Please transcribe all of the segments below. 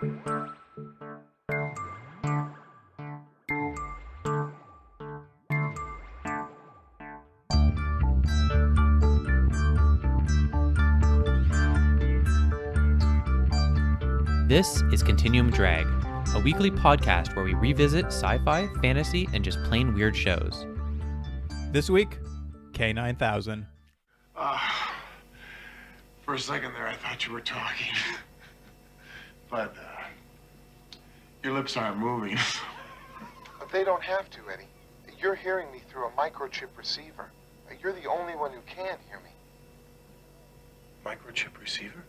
This is Continuum Drag, a weekly podcast where we revisit sci-fi, fantasy, and just plain weird shows. This week, K9000. For a second there, I thought you were talking. But, your lips aren't moving. But they don't have to, Eddie. You're hearing me through a microchip receiver. You're the only one who can hear me. Microchip receiver?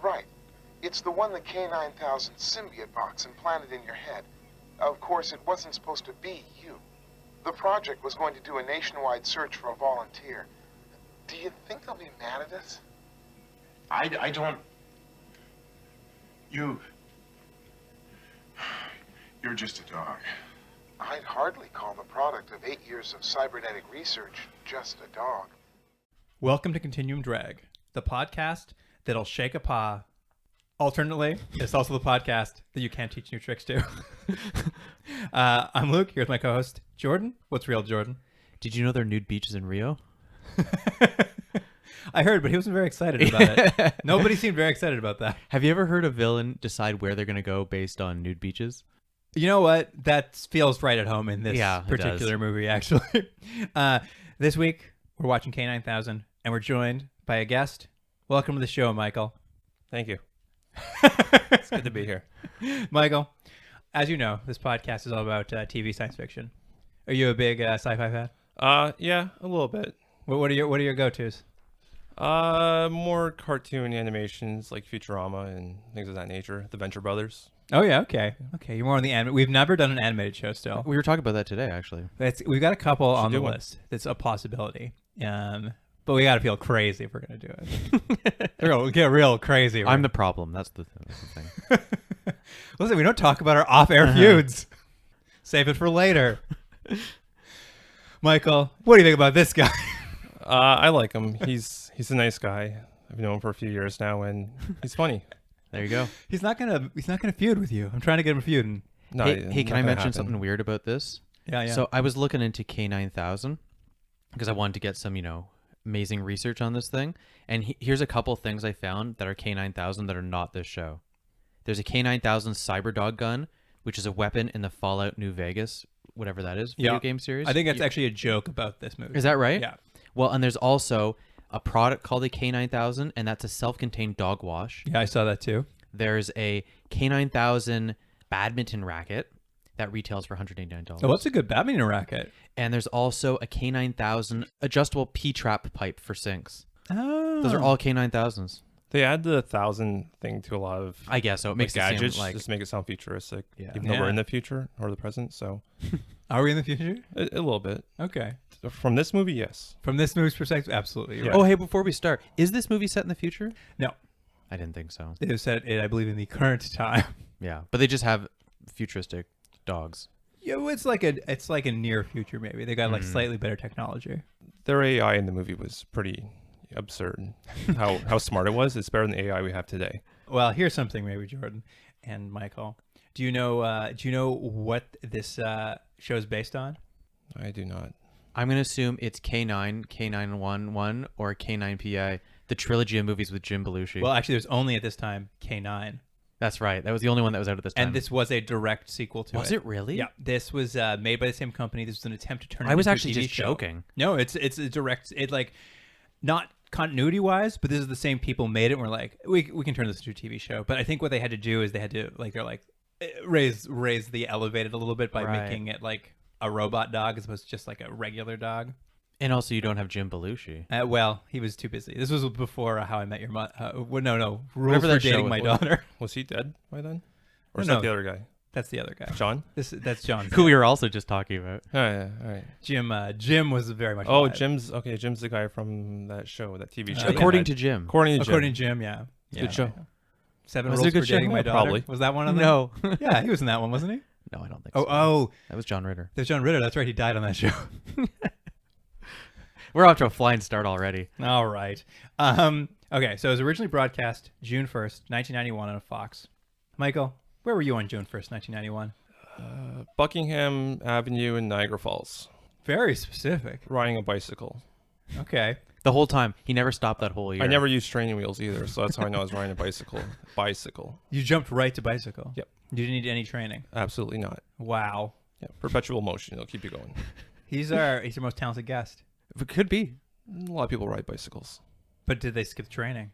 Right. It's the one the K9000 symbiote box implanted in your head. Of course, it wasn't supposed to be you. The project was going to do a nationwide search for a volunteer. Do you think they'll be mad at us? I don't... You're just a dog. I'd hardly call the product of 8 years of cybernetic research just a dog. Welcome to Continuum Drag, the podcast that'll shake a paw. Alternately, it's also the podcast that you can't teach new tricks to. I'm Luke. Here's my co-host, Jordan. What's real, Jordan? Did you know there are nude beaches in Rio? I heard, but he wasn't very excited about it. Nobody seemed very excited about that. Have you ever heard a villain decide where they're going to go based on nude beaches? You know what? That feels right at home in this particular movie, actually. This week, we're watching K9000, and we're joined by a guest. Welcome to the show, Michael. Thank you. It's good to be here. Michael, as you know, this podcast is all about TV science fiction. Are you a big sci-fi fan? Yeah, a little bit. What are your go-tos? More cartoon animations like Futurama and things of that nature. The Venture Brothers. Oh yeah, okay. You're more on the anime. We've never done an animated show still. We were talking about that today, actually. We've got a couple on the do one. list. That's a possibility. But we got to feel crazy if we're going to do it. We'll get real crazy. I'm the problem. That's the thing. Listen, we don't talk about our off-air feuds. Save it for later. Michael, what do you think about this guy? I like him. He's a nice guy. I've known him for a few years now, and he's funny. There you go. He's not gonna feud with you. I'm trying to get him feuding. No, Hey, can I mention something weird about this? Yeah. So I was looking into K9000 because I wanted to get some, amazing research on this thing. And here's a couple things I found that are K9000 that are not this show. There's a K9000 Cyberdog Gun, which is a weapon in the Fallout New Vegas, whatever that is, video game series. I think that's actually a joke about this movie. Is that right? Yeah. Well, and there's also a product called a K9000, and that's a self-contained dog wash. Yeah, I saw that too. There's a K9000 badminton racket that retails for $189. Oh, what's a good badminton racket? And there's also a K9000 adjustable P-trap pipe for sinks. Oh. Those are all K9000s. They add the 1000 thing to a lot of I guess so. It makes gadgets, it seem like just make it sound futuristic. Yeah. Even though we're in the future or the present, so Are we in the future? a little bit. Okay. From this movie, yes. From this movie's perspective, absolutely. You're Yeah. right. Oh, hey, before we start, is this movie set in the future? No. I didn't think so. It is set, I believe, in the current time. Yeah, but they just have futuristic dogs. Yeah, well, it's like a near future maybe. They got like slightly better technology. Their AI in the movie was pretty absurd. How smart it was. It's better than the AI we have today. Well, here's something maybe, Jordan and Michael. Do you know what this show is based on? I do not. I'm going to assume it's K9, K911, or K9PI, the trilogy of movies with Jim Belushi. Well, actually, there's only at this time K9. That's right. That was the only one that was out at this time. And this was a direct sequel to it. Was it really? Yeah. This was made by the same company. This was an attempt to turn it I was into actually a TV just show. joking. No, it's a direct, not continuity-wise, but this is the same people made it and we're like, we can turn this into a TV show. But I think what they had to do is they had to, raise the elevated a little bit by making it like a robot dog as opposed to just like a regular dog. And also, you don't have Jim Belushi. Well, he was too busy. This was before How I Met Your Mother. No, Rules Whatever for that show Dating My was. Daughter. Was he dead by then? Or is No. that the other guy? That's the other guy. John? That's John. Who we were also just talking about. Oh, yeah. All right. Jim was very much Oh, alive. Jim's the guy from that show, that TV show. According to Jim. According to Jim. Yeah. Good show. 7 Was it Rules a good for Dating show? My Yeah, Daughter. probably. Was that one on there? No. Yeah, he was in that one, wasn't he? No, I don't think so. Oh, That was John Ritter. there's John Ritter. That's right. He died on that show. We're off to a flying start already. All right. Okay, so it was originally broadcast June 1st, 1991 on Fox. Michael, where were you on June 1st, 1991? Buckingham Avenue in Niagara Falls, Very specific. riding a bicycle. Okay. The whole time. He never stopped that whole year. I never used training wheels either, so that's how I know I was riding a bicycle. Bicycle. You jumped right to bicycle. Yep. You didn't need any training. Absolutely not. Wow. Yeah, perpetual motion. It'll keep you going. He's our most talented guest. It could be. A lot of people ride bicycles. But did they skip training?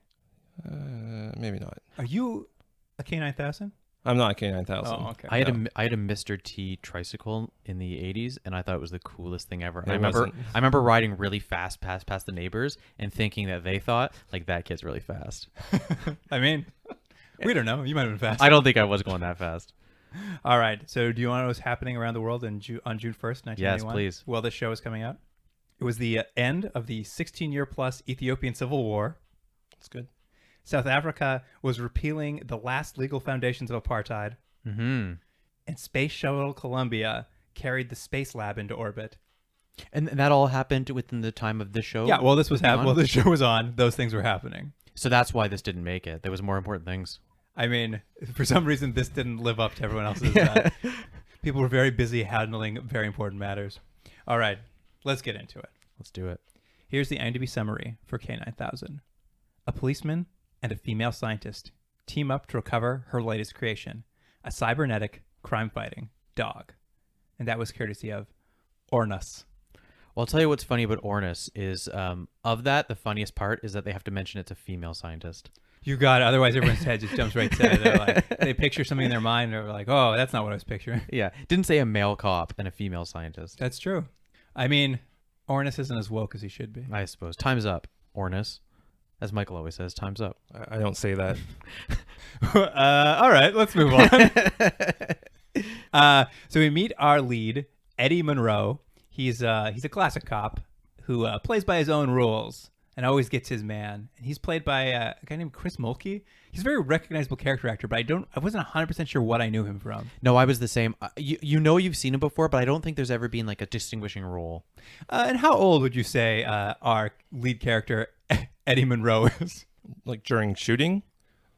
Maybe not. Are you a K9000? I'm not a K9000. Oh, okay. I had a Mr. T tricycle in the 80s, and I thought it was the coolest thing ever. It wasn't. I remember riding really fast past the neighbors and thinking that they thought, like, that kid's really fast. I mean, we don't know. You might have been fast. I don't think I was going that fast. All right. So do you want to know what's happening around the world on June 1st, 1991? Yes, please. Well, this show is coming out. It was the end of the 16-year-plus Ethiopian Civil War. That's good. South Africa was repealing the last legal foundations of apartheid. Mm-hmm. And Space Shuttle Columbia carried the Space Lab into orbit. And that all happened within the time of this show? Yeah, well, this was happening. Well, this show was on. Those things were happening. So that's why this didn't make it. There was more important things. I mean, for some reason, this didn't live up to everyone else's. People were very busy handling very important matters. All right, let's get into it. Let's do it. Here's the Imdb summary for K9000. A policeman and a female scientist team up to recover her latest creation, a cybernetic crime-fighting dog. And that was courtesy of Ornus. Well, I'll tell you what's funny about Ornus is, of that, the funniest part is that they have to mention it's a female scientist. You got it. Otherwise, everyone's head just jumps right to it. They're like, they picture something in their mind. They're like, oh, that's not what I was picturing. Yeah. Didn't say a male cop and a female scientist. That's true. I mean, Ornus isn't as woke as he should be. I suppose. Time's up, Ornus. As Michael always says, time's up. I don't say that. All right, let's move on. So we meet our lead, Eddie Monroe. He's a classic cop who plays by his own rules and always gets his man. And he's played by a guy named Chris Mulkey. He's a very recognizable character actor, but I wasn't 100% sure what I knew him from. No, I was the same. You know you've seen him before, but I don't think there's ever been like a distinguishing role. And how old would you say our lead character, Eddie Monroe, is? Like during shooting?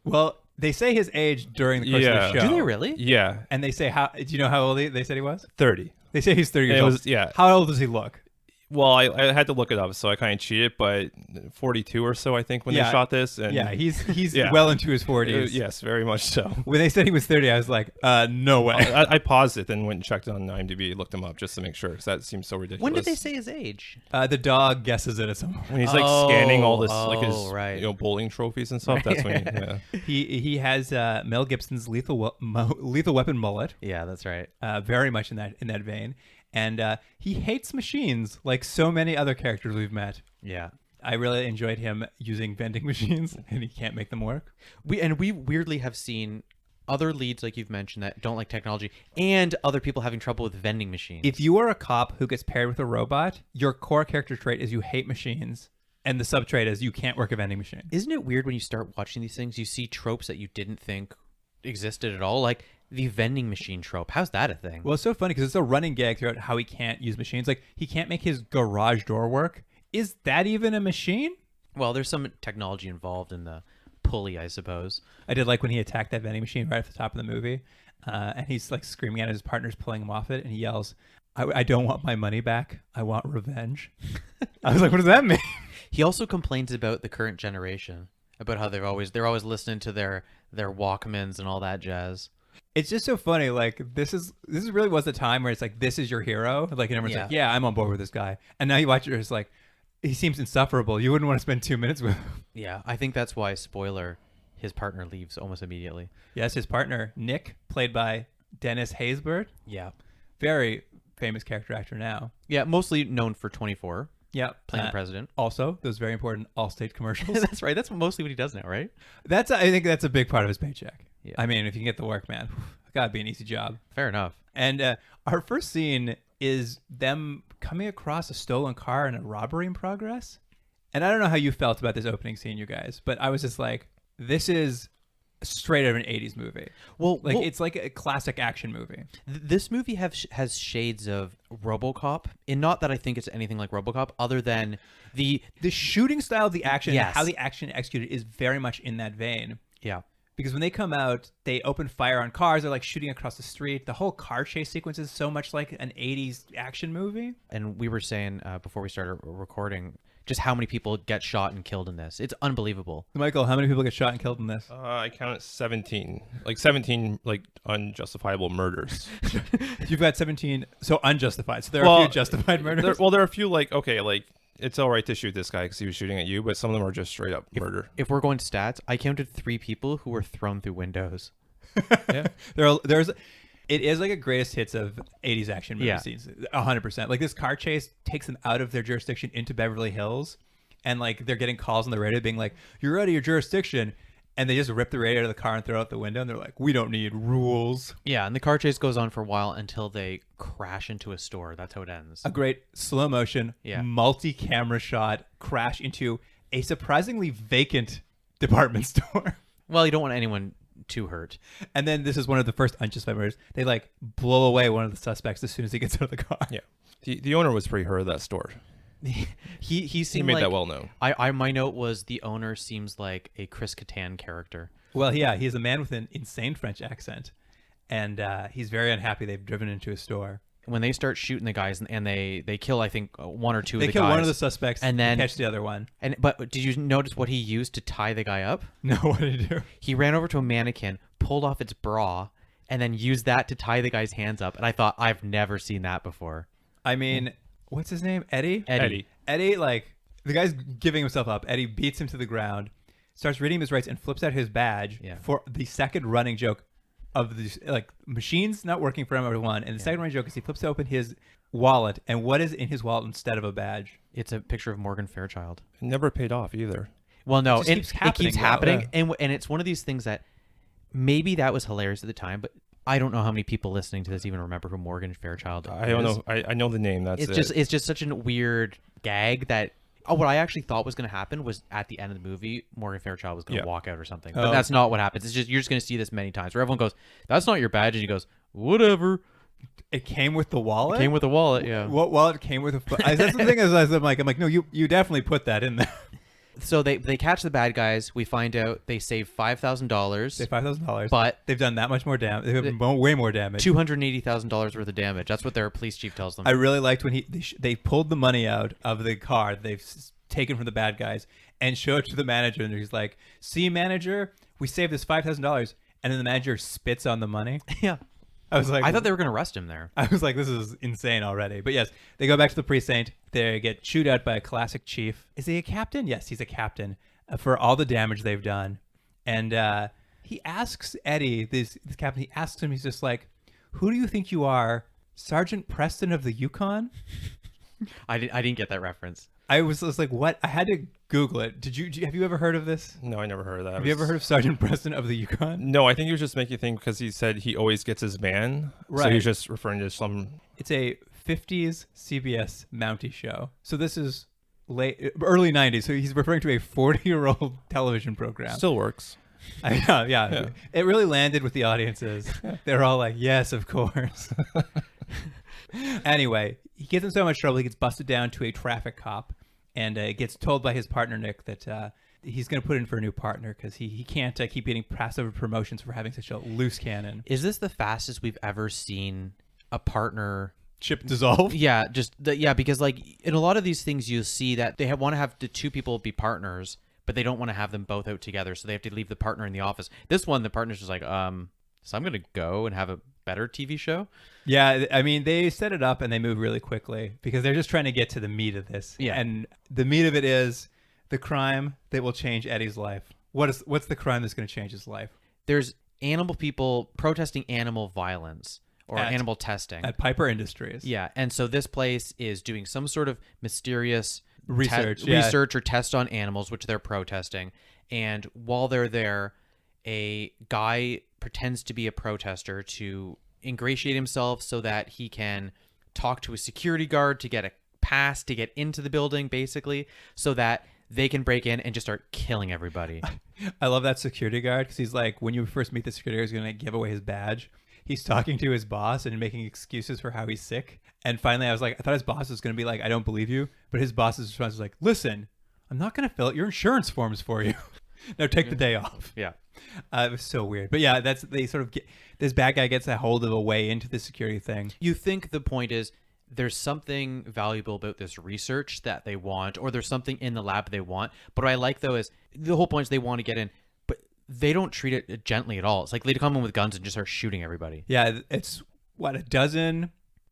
Well, they say his age during the course of the show. Do they really? Yeah. And they say, do you know how old they said he was? 30. They say he's 30 years old. Yeah. How old does he look? Well, I had to look it up, so I kind of cheated, but 42 or so, I think, when they shot this. And yeah, he's Yeah. well into his 40s. Yes, very much so. When they said he was 30, I was like, no way. I paused it, then went and checked it on IMDb, looked him up just to make sure, because that seems so ridiculous. When did they say his age? The dog guesses it at some point. When he's like scanning all this, like his right. bowling trophies and stuff. That's when He has Mel Gibson's lethal weapon mullet. Yeah, that's right. Very much in that vein. And he hates machines like so many other characters we've met. Yeah. I really enjoyed him using vending machines, and he can't make them work. We weirdly have seen other leads, like you've mentioned, that don't like technology, and other people having trouble with vending machines. If you are a cop who gets paired with a robot, your core character trait is you hate machines, and the sub trait is you can't work a vending machine. Isn't it weird when you start watching these things, you see tropes that you didn't think existed at all? Like the vending machine trope. How's that a thing? Well, it's so funny because it's a running gag throughout how he can't use machines. Like, he can't make his garage door work. Is that even a machine? Well, there's some technology involved in the pulley, I suppose. I did like when he attacked that vending machine right at the top of the movie. And he's like screaming at his partner's pulling him off it. And he yells, I don't want my money back. I want revenge. I was like, what does that mean? He also complains about the current generation, about how they're always listening to their Walkmans and all that jazz. It's just so funny. Like, this really was the time where it's like, this is your hero. Like, and everyone's like, yeah, I'm on board with this guy. And now you watch it, it's like, he seems insufferable. You wouldn't want to spend 2 minutes with him. Yeah, I think that's why, spoiler, his partner leaves almost immediately. Yes, his partner, Nick, played by Dennis Haysbert. Yeah. Very famous character actor now. Yeah, mostly known for 24. Yeah. Playing the president. Also, those very important Allstate commercials. That's right. That's mostly what he does now, right? I think that's a big part of his paycheck. Yeah. I mean, if you can get the work, man, gotta be an easy job. Fair enough. And our first scene is them coming across a stolen car and a robbery in progress. And I don't know how you felt about this opening scene, you guys, but I was just like, this is straight out of an 80s movie. It's like a classic action movie. This movie has shades of RoboCop, and not that I think it's anything like RoboCop, other than the shooting style of the action, Yes. and how the action executed is very much in that vein. Yeah. because when they come out, they open fire on cars. They're like shooting across the street. The whole car chase sequence is so much like an 80s action movie. And we were saying before we started recording just how many people get shot and killed in this. It's unbelievable. Michael, how many people get shot and killed in this? I counted 17. Like 17 like unjustifiable murders. You've got 17, so unjustified. So there are a few justified murders. There are a few like, okay, like it's all right to shoot this guy because he was shooting at you, but some of them are just straight up murder. If we're going stats, I counted 3 people who were thrown through windows. Yeah. It is like a greatest hits of 80s action movie scenes. 100%. Like this car chase takes them out of their jurisdiction into Beverly Hills, and like they're getting calls on the radio being like, "You're out of your jurisdiction," and they just rip the radio out of the car and throw it out the window, and they're like, "We don't need rules." Yeah, and the car chase goes on for a while until they crash into a store. That's how it ends. A great slow motion, multi-camera shot crash into a surprisingly vacant department store. Well, you don't want anyone too hurt. And then this is one of the first unjustified murders. They like blow away one of the suspects as soon as he gets out of the car. Yeah, the owner was pretty hurt of that store. he seemed made like, that well known. My note was the owner seems like a Chris Kattan character. Well, yeah, he's a man with an insane French accent, and he's very unhappy they've driven into his store. When they start shooting the guys and they kill, I think, 1 or 2 of the guys. They kill one of the suspects and then catch the other one. But did you notice what he used to tie the guy up? No, what did he do? He ran over to a mannequin, pulled off its bra, and then used that to tie the guy's hands up. And I thought, I've never seen that before. I mean, what's his name? Eddie, like, the guy's giving himself up. Eddie beats him to the ground, starts reading his rights, and flips out his badge for the second running joke of the like machines not working for him or one. And the second running joke is he flips open his wallet, and what is in his wallet instead of a badge? It's a picture of Morgan Fairchild. It never paid off either. Well, no, it keeps happening. And it's one of these things that maybe that was hilarious at the time, but I don't know how many people listening to this even remember who Morgan Fairchild is. I don't know. I know the name. It's just such a weird gag that what I actually thought was going to happen was at the end of the movie, Morgan Fairchild was going to walk out or something. But that's not what happens. It's just you're just going to see this many times where everyone goes, "That's not your badge," and he goes, "Whatever." It came with the wallet. It came with the wallet. Yeah. What wallet came with a? That's the thing. I'm like, no, you definitely put that in there. So they catch the bad guys. We find out they save $5,000. Save $5,000, but they've done that much more damage. They've done way more damage. $280,000 worth of damage. That's what their police chief tells them. I really liked when they pulled the money out of the car they've taken from the bad guys and showed it to the manager, and he's like, "See, manager, we saved this $5,000," and then the manager spits on the money. Yeah. I was like, I thought they were going to arrest him there. I was like, this is insane already. But yes, they go back to the precinct. They get chewed out by a classic chief. Is he a captain? Yes, he's a captain for all the damage they've done. And he asks Eddie, this captain, he asks him, he's just like, "Who do you think you are, Sergeant Preston of the Yukon?" I didn't get that reference. I was like, what? I had to Google it. Have you ever heard of this? No, I never heard of that. Have you ever heard of Sergeant Preston of the Yukon? No, I think he was just making you think because he said he always gets his man. Right. So he's just referring to some... It's a 50s CBS Mountie show. So this is early 90s. So he's referring to a 40-year-old television program. Still works. Yeah. It really landed with the audiences. They're all like, yes, of course. Anyway, he gets in so much trouble, he gets busted down to a traffic cop and gets told by his partner, Nick, that he's going to put in for a new partner because he can't keep getting passive promotions for having such a loose cannon. Is this the fastest we've ever seen a partner... Ship dissolve? Yeah, because like in a lot of these things you see that they want to have the two people be partners, but they don't want to have them both out together, so they have to leave the partner in the office. This one, the partner's just like, so I'm going to go and have a better TV show. Yeah, I mean, they set it up and they move really quickly because they're just trying to get to the meat of this. Yeah. And the meat of it is the crime that will change Eddie's life. What's the crime that's going to change his life? There's animal people protesting animal violence or animal testing. At Piper Industries. Yeah, and so this place is doing some sort of mysterious research or test on animals, which they're protesting. And while they're there, a guy pretends to be a protester to ingratiate himself so that he can talk to a security guard to get a pass to get into the building, basically, so that they can break in and just start killing everybody. I love that security guard because he's like, when you first meet the security guard, he's going to give away his badge. He's talking to his boss and making excuses for how he's sick. And finally, I thought his boss was going to be like, "I don't believe you." But his boss's response was like, "Listen, I'm not going to fill out your insurance forms for you." No, take the day off. Yeah. It was so weird. But yeah, they sort of get this bad guy gets a hold of a way into the security thing. You think the point is there's something valuable about this research that they want, or there's something in the lab they want. But what I like though is the whole point is they want to get in, but they don't treat it gently at all. It's like they come in with guns and just start shooting everybody. Yeah, it's what, a dozen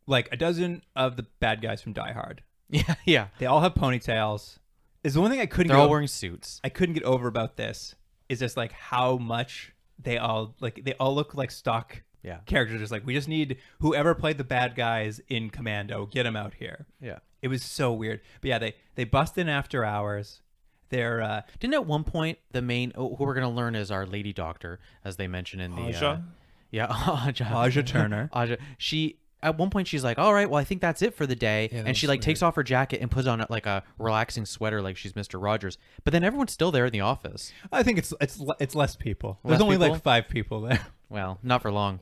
of the bad guys from Die Hard. Yeah, yeah. They all have ponytails. Is the one thing I couldn't They're get all over, wearing suits. I couldn't get over about this is just like how much they all look like stock Yeah. characters. Just like, we just need whoever played the bad guys in Commando, get them out here. Yeah. It was so weird. But yeah, they bust in after hours. They're Didn't at one point the main who we're gonna learn is our lady doctor, as they mentioned in the Aja? yeah, Aja. Aja Turner. Aja. She at one point she's like, all right, well I think that's it for the day, Yeah, that and she was like weird. takes off her jacket and puts on like a relaxing sweater like she's Mr. Rogers. But then everyone's still there in the office. I think it's less people. There's Less only people? like 5 people there. Well, not for long.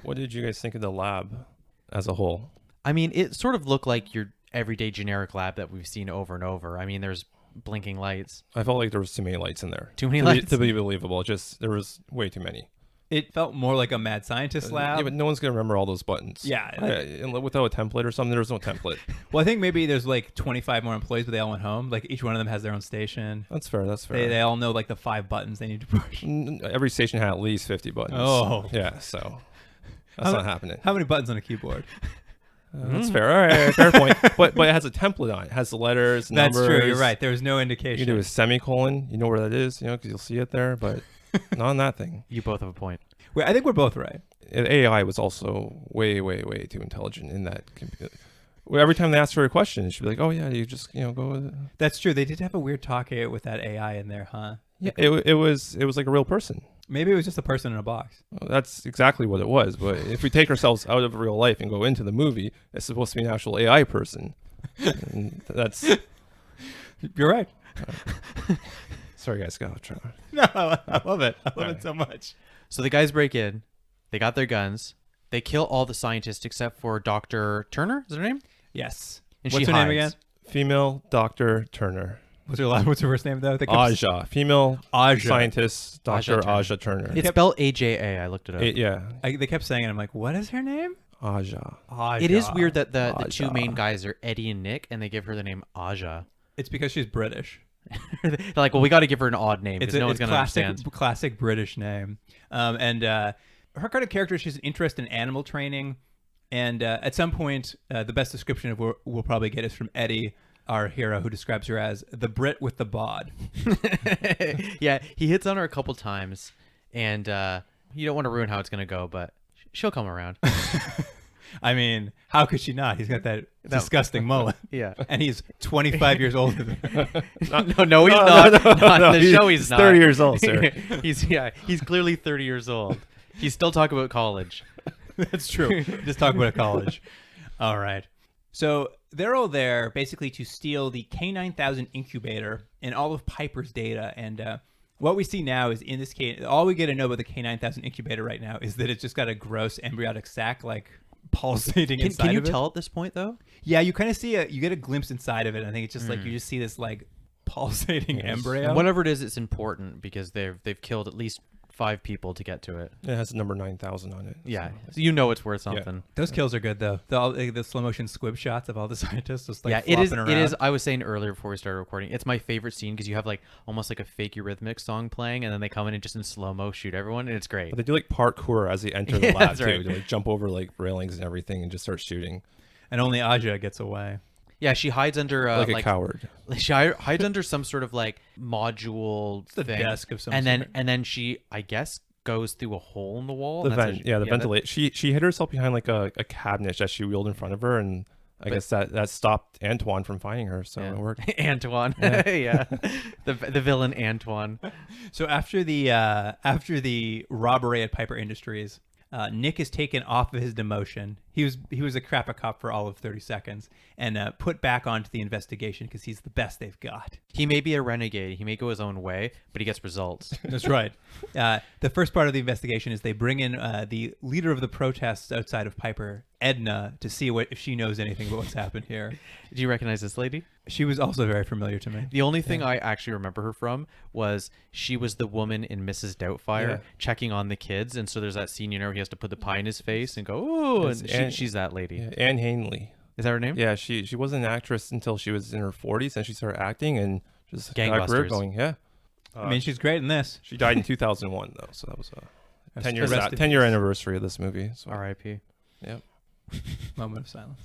What did you guys think of the lab as a whole? I mean, it sort of looked like your everyday generic lab that we've seen over and over. I mean, there's blinking lights. I felt like there was too many lights in there. Too many to lights? to be believable. Just there was way too many. It felt more like a mad scientist lab. Yeah, but no one's gonna remember all those buttons. Yeah, and without a template or something, there was no template. Well, I think maybe there's like 25 more employees, but they all went home. Like each one of them has their own station. That's fair. That's fair. They all know like the 5 buttons they need to push. Every station had at least 50 buttons. Oh. Yeah, so that's not happening. How many buttons on a keyboard? That's fair. All right, fair point. But it has a template on it. It has the letters, That's numbers. true. You're right. There was no You indication. can do a semicolon. You know where that is, because you'll see it there, but not on that thing. You both have a point. Wait, I think we're both right. AI was also way, way, way too intelligent in that computer. Every time they asked her a question, she'd be like, "Oh yeah, you just go with it." That's true. They did have a weird talk with that AI in there, huh? Yeah, it was like a real person. Maybe it was just a person in a box. Well, that's exactly what it was. But if we take ourselves out of real life and go into the movie, it's supposed to be an actual AI person. And that's You're right. sorry, guys. Go. Try. No, I love it. I love it so much. So the guys break in. They got their guns. They kill all the scientists except for Dr. Turner. Is her name? Yes. And What's she her name hides. again? Female Dr. Turner. What's her first name though? Aja. Female Aja. scientist Dr. Turner. Aja Turner. It's spelled AJA. I looked it up. Yeah. They kept saying it. I'm like, what is her name? Aja. Aja. It is weird that the two Aja. main guys are Eddie and Nick, and they give her the name Aja. It's because she's British. They're like, well, we got to give her an odd name because no one's it's going to classic, understand. classic British name. And her kind of character, she's an interest in animal training. And at some point, the best description of what we'll probably get is from Eddie, our hero, who describes her as the Brit with the bod. Yeah, he hits on her a couple times, and you don't want to ruin how it's going to go, but she'll come around. I mean, how could she not? He's got that disgusting mullet. Yeah. And he's 25 years older than her. No, he's not. Not no, in the show, he's not. 30 years old, sir. He's clearly 30 years old. He's still talking about college. That's true. Just talk about college. All right. So they're all there basically to steal the K9000 incubator and all of Piper's data. And what we see now is, in this case, all we get to know about the K9000 incubator right now is that it's just got a gross embryonic sac, like pulsating inside Can you of it. tell at this point, though? Yeah, you kind of see you get a glimpse inside of it. I think it's just like you just see this like pulsating embryo. Whatever it is, it's important because they've killed at least 5 people to get to it. It has the number 9000 on it. Yeah, So, so you know it's worth something. Those kills are good though. The slow motion squib shots of all the scientists just like Yeah, it is. flopping It around. is. I was saying earlier before we started recording, it's my favorite scene because you have like almost like a fake eurythmic song playing, and then they come in and just in slow mo shoot everyone, and it's great. But they do like parkour as they enter the Yeah, lab that's too. right. They like jump over like railings and everything and just start shooting And only Aja gets away. Yeah, she hides under like a coward. She hides under some sort of like module The thing, desk of some and sort. then she, I guess, goes through a hole in the wall. The and that's vent, how she- yeah, the that- ventilate. She hid herself behind like a cabinet that she wheeled in front of her, and I guess that stopped Antoine from finding her, so Yeah. it worked. Antoine, yeah, the villain Antoine. So after the robbery at Piper Industries, Nick is taken off of his demotion. He was a crapper cop for all of 30 seconds and put back onto the investigation because he's the best they've got. He may be a renegade. He may go his own way, but he gets results. That's right. The first part of the investigation is they bring in the leader of the protests outside of Piper, Edna to see if she knows anything about what's happened here. Do you recognize this lady? She was also very familiar to me. The only thing I actually remember her from was she was the woman in Mrs. Doubtfire checking on the kids, and so there's that scene, where he has to put the pie in his face and go, "Oh," and she's that lady. Yeah, Anne Hanley. Is that her name? Yeah, she wasn't an actress until she was in her 40s, and she started acting and just got her career Gangbusters. going. Yeah. I mean, she's great in this. She died in 2001 though, so that was a 10 Rest in year peace. anniversary of this movie. So. R.I.P. Yeah. Moment of silence.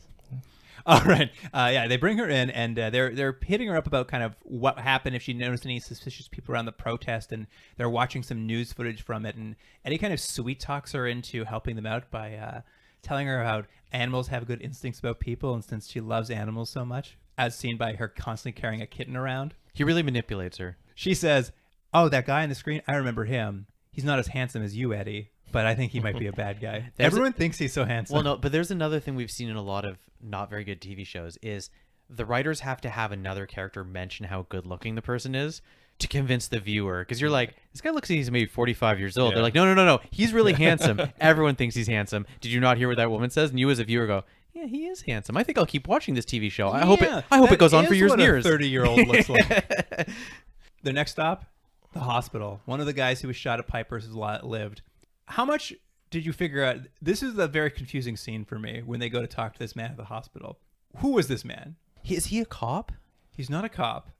All right. They bring her in, and they're hitting her up about kind of what happened, if she noticed any suspicious people around the protest, and they're watching some news footage from it. And Eddie kind of sweet talks her into helping them out by telling her how animals have good instincts about people, and since she loves animals so much, as seen by her constantly carrying a kitten around. He really manipulates her. She says, "Oh, that guy on the screen, I remember him. He's not as handsome as you, Eddie, but I think he might be a bad guy." Everyone thinks he's so handsome. Well, no, but there's another thing we've seen in a lot of not very good TV shows is the writers have to have another character mention how good looking the person is to convince the viewer. Because you're like, this guy looks like he's maybe 45 years old. Yeah. They're like, no. He's really handsome. Everyone thinks he's handsome. Did you not hear what that woman says? And you as a viewer go, yeah, he is handsome. I think I'll keep watching this TV show. I hope it goes on for years and years. What a 30-year-old looks like. The next stop, the hospital. One of the guys who was shot at Piper's lived. How much did you figure out? This is a very confusing scene for me when they go to talk to this man at the hospital. Who was this man? Is he a cop? He's not a cop,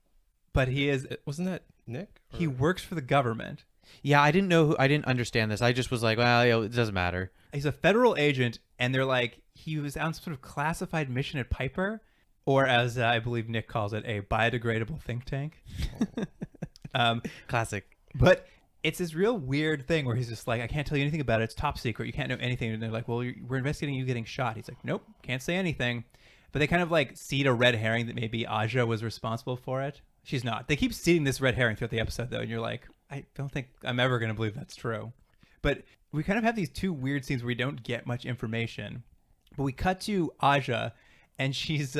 but he is. Wasn't that Nick? He works for the government. Yeah, I didn't know. I didn't understand this. I just was like, well, it doesn't matter. He's a federal agent, and they're like, he was on some sort of classified mission at Piper, or as I believe Nick calls it, a biodegradable think tank. Classic. But it's this real weird thing where he's just like, I can't tell you anything about it. It's top secret. You can't know anything. And they're like, well, we're investigating you getting shot. He's like, nope, can't say anything. But they kind of like seed a red herring that maybe Aja was responsible for it. She's not. They keep seeding this red herring throughout the episode, though. And you're like, I don't think I'm ever going to believe that's true. But we kind of have these two weird scenes where we don't get much information. But we cut to Aja, and she's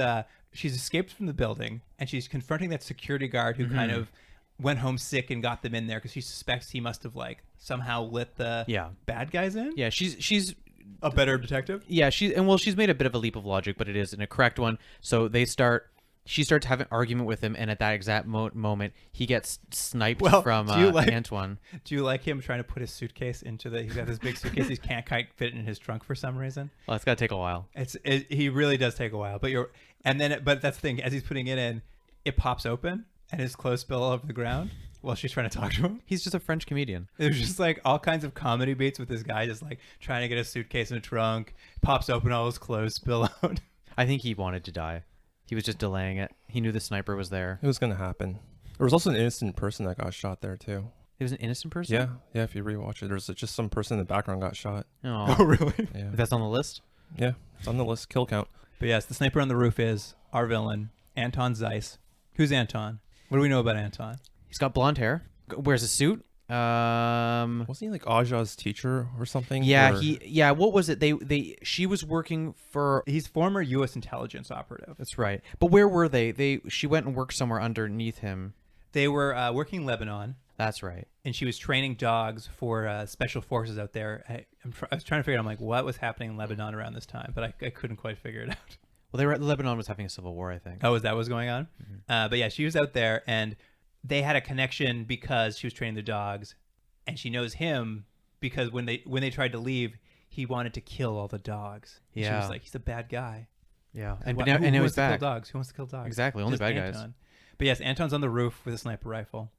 escaped from the building, and she's confronting that security guard who kind of went home sick and got them in there because she suspects he must have like somehow let the bad guys in. Yeah, she's a better detective. Yeah, she's made a bit of a leap of logic, but it is in a correct one. So she starts having an argument with him, and at that exact moment, he gets sniped from Antoine. Do you like him trying to put his suitcase into he's got this big suitcase he can't quite fit in his trunk for some reason? Well, it's got to take a while. He really does take a while, but that's the thing. As he's putting it in, it pops open, and his clothes spill all over the ground while she's trying to talk to him. He's just a French comedian. There's just like all kinds of comedy beats with this guy just like trying to get a suitcase in a trunk, pops open, all his clothes spill out. I think he wanted to die. He was just delaying it. He knew the sniper was there. It was going to happen. There was also an innocent person that got shot there too. It was an innocent person? Yeah. If you rewatch it, there's just some person in the background got shot. Oh, really? Yeah. That's on the list? Yeah, it's on the list. Kill count. But yes, the sniper on the roof is our villain, Anton Zeiss. Who's Anton? What do we know about Anton? He's got blonde hair. Wears a suit. Wasn't he like Aja's teacher or something? Yeah, what was it? She was working for. He's former U.S. intelligence operative. That's right. But where were they? She went and worked somewhere underneath him. They were working in Lebanon. That's right. And she was training dogs for special forces out there. I was trying to figure out, I'm like, what was happening in Lebanon around this time? But I couldn't quite figure it out. Well, Lebanon was having a civil war, I think. Oh, is that what was going on? Mm-hmm. But yeah, she was out there, and they had a connection because she was training the dogs, and she knows him because when they tried to leave, he wanted to kill all the dogs. And she was like, he's a bad guy. Yeah, and now who he's back. Kill dogs? Who wants to kill dogs? Exactly, only Just bad Anton. guys. But yes, Anton's on the roof with a sniper rifle.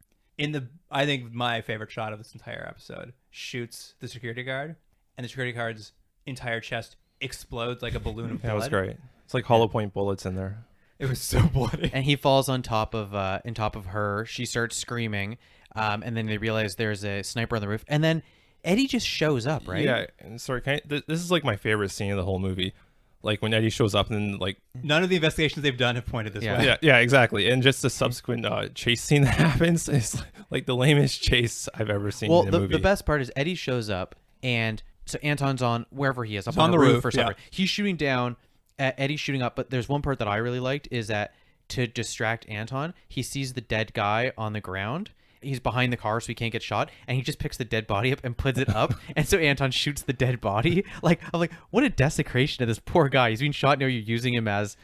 I think my favorite shot of this entire episode, shoots the security guard, and the security guard's entire chest explodes like a balloon of blood. Yeah, it was great. It's like hollow point bullets in there. It was so bloody. And he falls on top of her. She starts screaming, and then they realize there's a sniper on the roof. And then Eddie just shows up, right? Yeah. And sorry, this is like my favorite scene of the whole movie. Like when Eddie shows up and like none of the investigations they've done have pointed this way. Yeah, exactly. And just the subsequent chase scene that happens is like the lamest chase I've ever seen in a movie. The best part is Eddie shows up, and so Anton's on wherever he is, up on the roof or something. Yeah. He's shooting down. Eddie's shooting up, but there's one part that I really liked is that to distract Anton, he sees the dead guy on the ground, He's behind the car so he can't get shot, and he just picks the dead body up and puts it up, and so Anton shoots the dead body. Like, I'm like, what a desecration of this poor guy. He's being shot, now you're using him as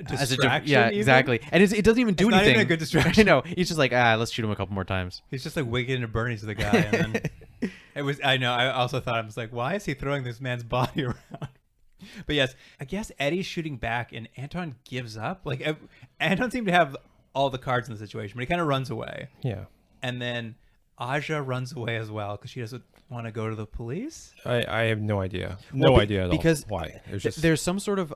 distraction, yeah, even? exactly. And it doesn't even do It's not anything. even a good distraction. I know. He's just like, let's shoot him a couple more times. He's just like wigging and Bernie's the guy. And then I know. I also thought, I was like, why is he throwing this man's body around? But yes, I guess Eddie's shooting back and Anton gives up. Like, Anton seemed to have all the cards in the situation, but he kind of runs away. Yeah. And then Aja runs away as well because she doesn't want to go to the police. I have no idea. Well, No idea at all. because Why? It's just, there's some sort of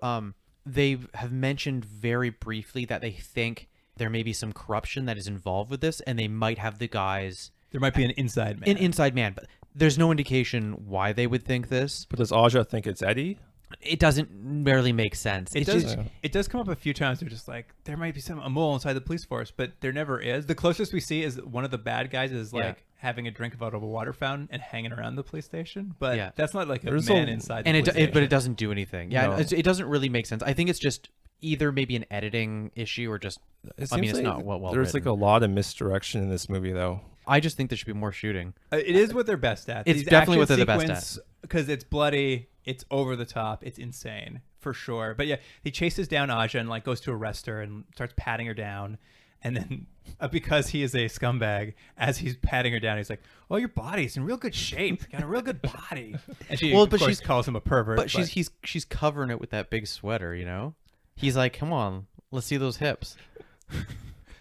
they have mentioned very briefly that they think there may be some corruption that is involved with this, and they might have the guys There might be an inside man. an inside man, but there's no indication why they would think this. but does Aja think it's Eddie? It doesn't barely make sense. It It's does. just It does come up a few times. They're just like, there might be a mole inside the police force, but there never is. The closest we see is one of the bad guys is like Yeah. having a drink out of a water fountain and hanging around the police station. But Yeah. that's not like There's a man a- inside. and the it, police it but station. it doesn't do anything. Yeah, No. it doesn't really make sense. I think it's just either maybe an editing issue or just It I mean, seems it's like not well There's like written. a lot of misdirection in this movie, though. I just think there should be more shooting. It is what they're best at. It's definitely what they're the best at because it's bloody, it's over the top, it's insane for sure. But yeah, he chases down Aja and like goes to arrest her and starts patting her down, and then because he is a scumbag, as he's patting her down, he's like, "Oh, your body's in real good shape. You got a real good body." And she, Well, of but course, she's- calls him a pervert. But she's covering it with that big sweater, you know? He's like, "Come on, let's see those hips."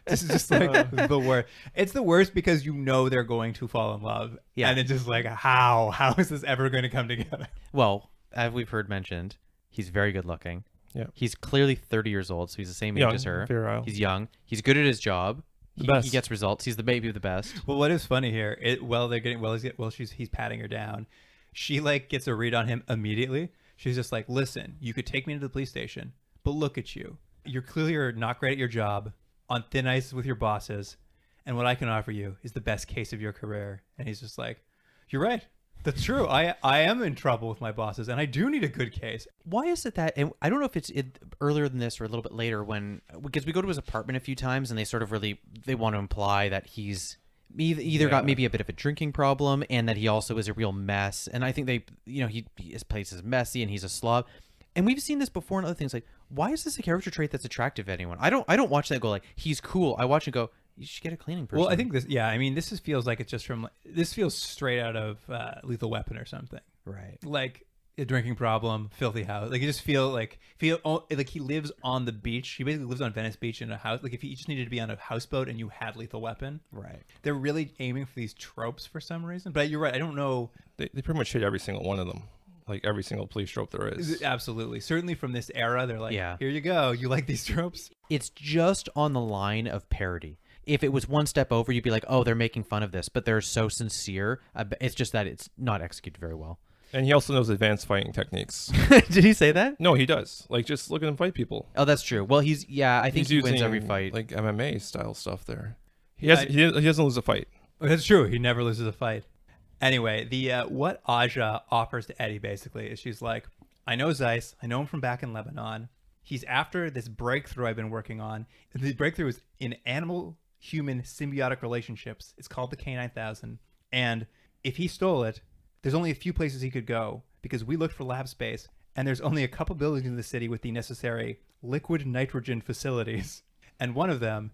This is just like the worst. It's the worst because you know they're going to fall in love. Yeah. And it's just like, how is this ever going to come together? Well, as we've heard mentioned, he's very good looking. Yeah. He's clearly 30 years old, so he's the same age Young, as her. virile. He's young. He's good at his job. The He best. gets results. He's the baby of the best. Well, what is funny here? He's patting her down. She like gets a read on him immediately. She's just like, "Listen, you could take me to the police station, but look at you. You're clearly not great at your job, on thin ice with your bosses, and what I can offer you is the best case of your career." And he's just like, "You're right. That's true. I am in trouble with my bosses, and I do need a good case." Why is it that, and I don't know if it's earlier than this or a little bit later because we go to his apartment a few times and they sort of they want to imply that he's either got maybe a bit of a drinking problem and that he also is a real mess. And I think his place is messy and he's a slob. And we've seen this before in other things. Like, why is this a character trait that's attractive to anyone? I don't watch that and go like, he's cool. I watch and go, you should get a cleaning person. Well, I think this feels like it's just from this feels straight out of Lethal Weapon or something. right. Like a drinking problem, filthy house. Like you just feel like he lives on the beach. He basically lives on Venice Beach in a house. Like if he just needed to be on a houseboat and you had Lethal Weapon. Right. They're really aiming for these tropes for some reason. But you're right. I don't know. They pretty much hit every single one of them. Like every single police trope there is. Absolutely. Certainly from this era, they're like, Yeah. here you go. You like these tropes? It's just on the line of parody. If it was one step over, you'd be like, oh, they're making fun of this, but they're so sincere. It's just that it's not executed very well. And he also knows advanced fighting techniques. Did he say that? No, he does. Like, just look at him fight people. Oh, that's true. Well, I think He's he wins using, every fight. like MMA style stuff there. Yeah, He doesn't lose a fight. That's true. He never loses a fight. Anyway, what Aja offers to Eddie basically is she's like, I know Zeiss. I know him from back in Lebanon. He's after this breakthrough I've been working on. The breakthrough is in animal-human symbiotic relationships. It's called the K9000. And if he stole it, there's only a few places he could go because we looked for lab space, and there's only a couple buildings in the city with the necessary liquid nitrogen facilities. And one of them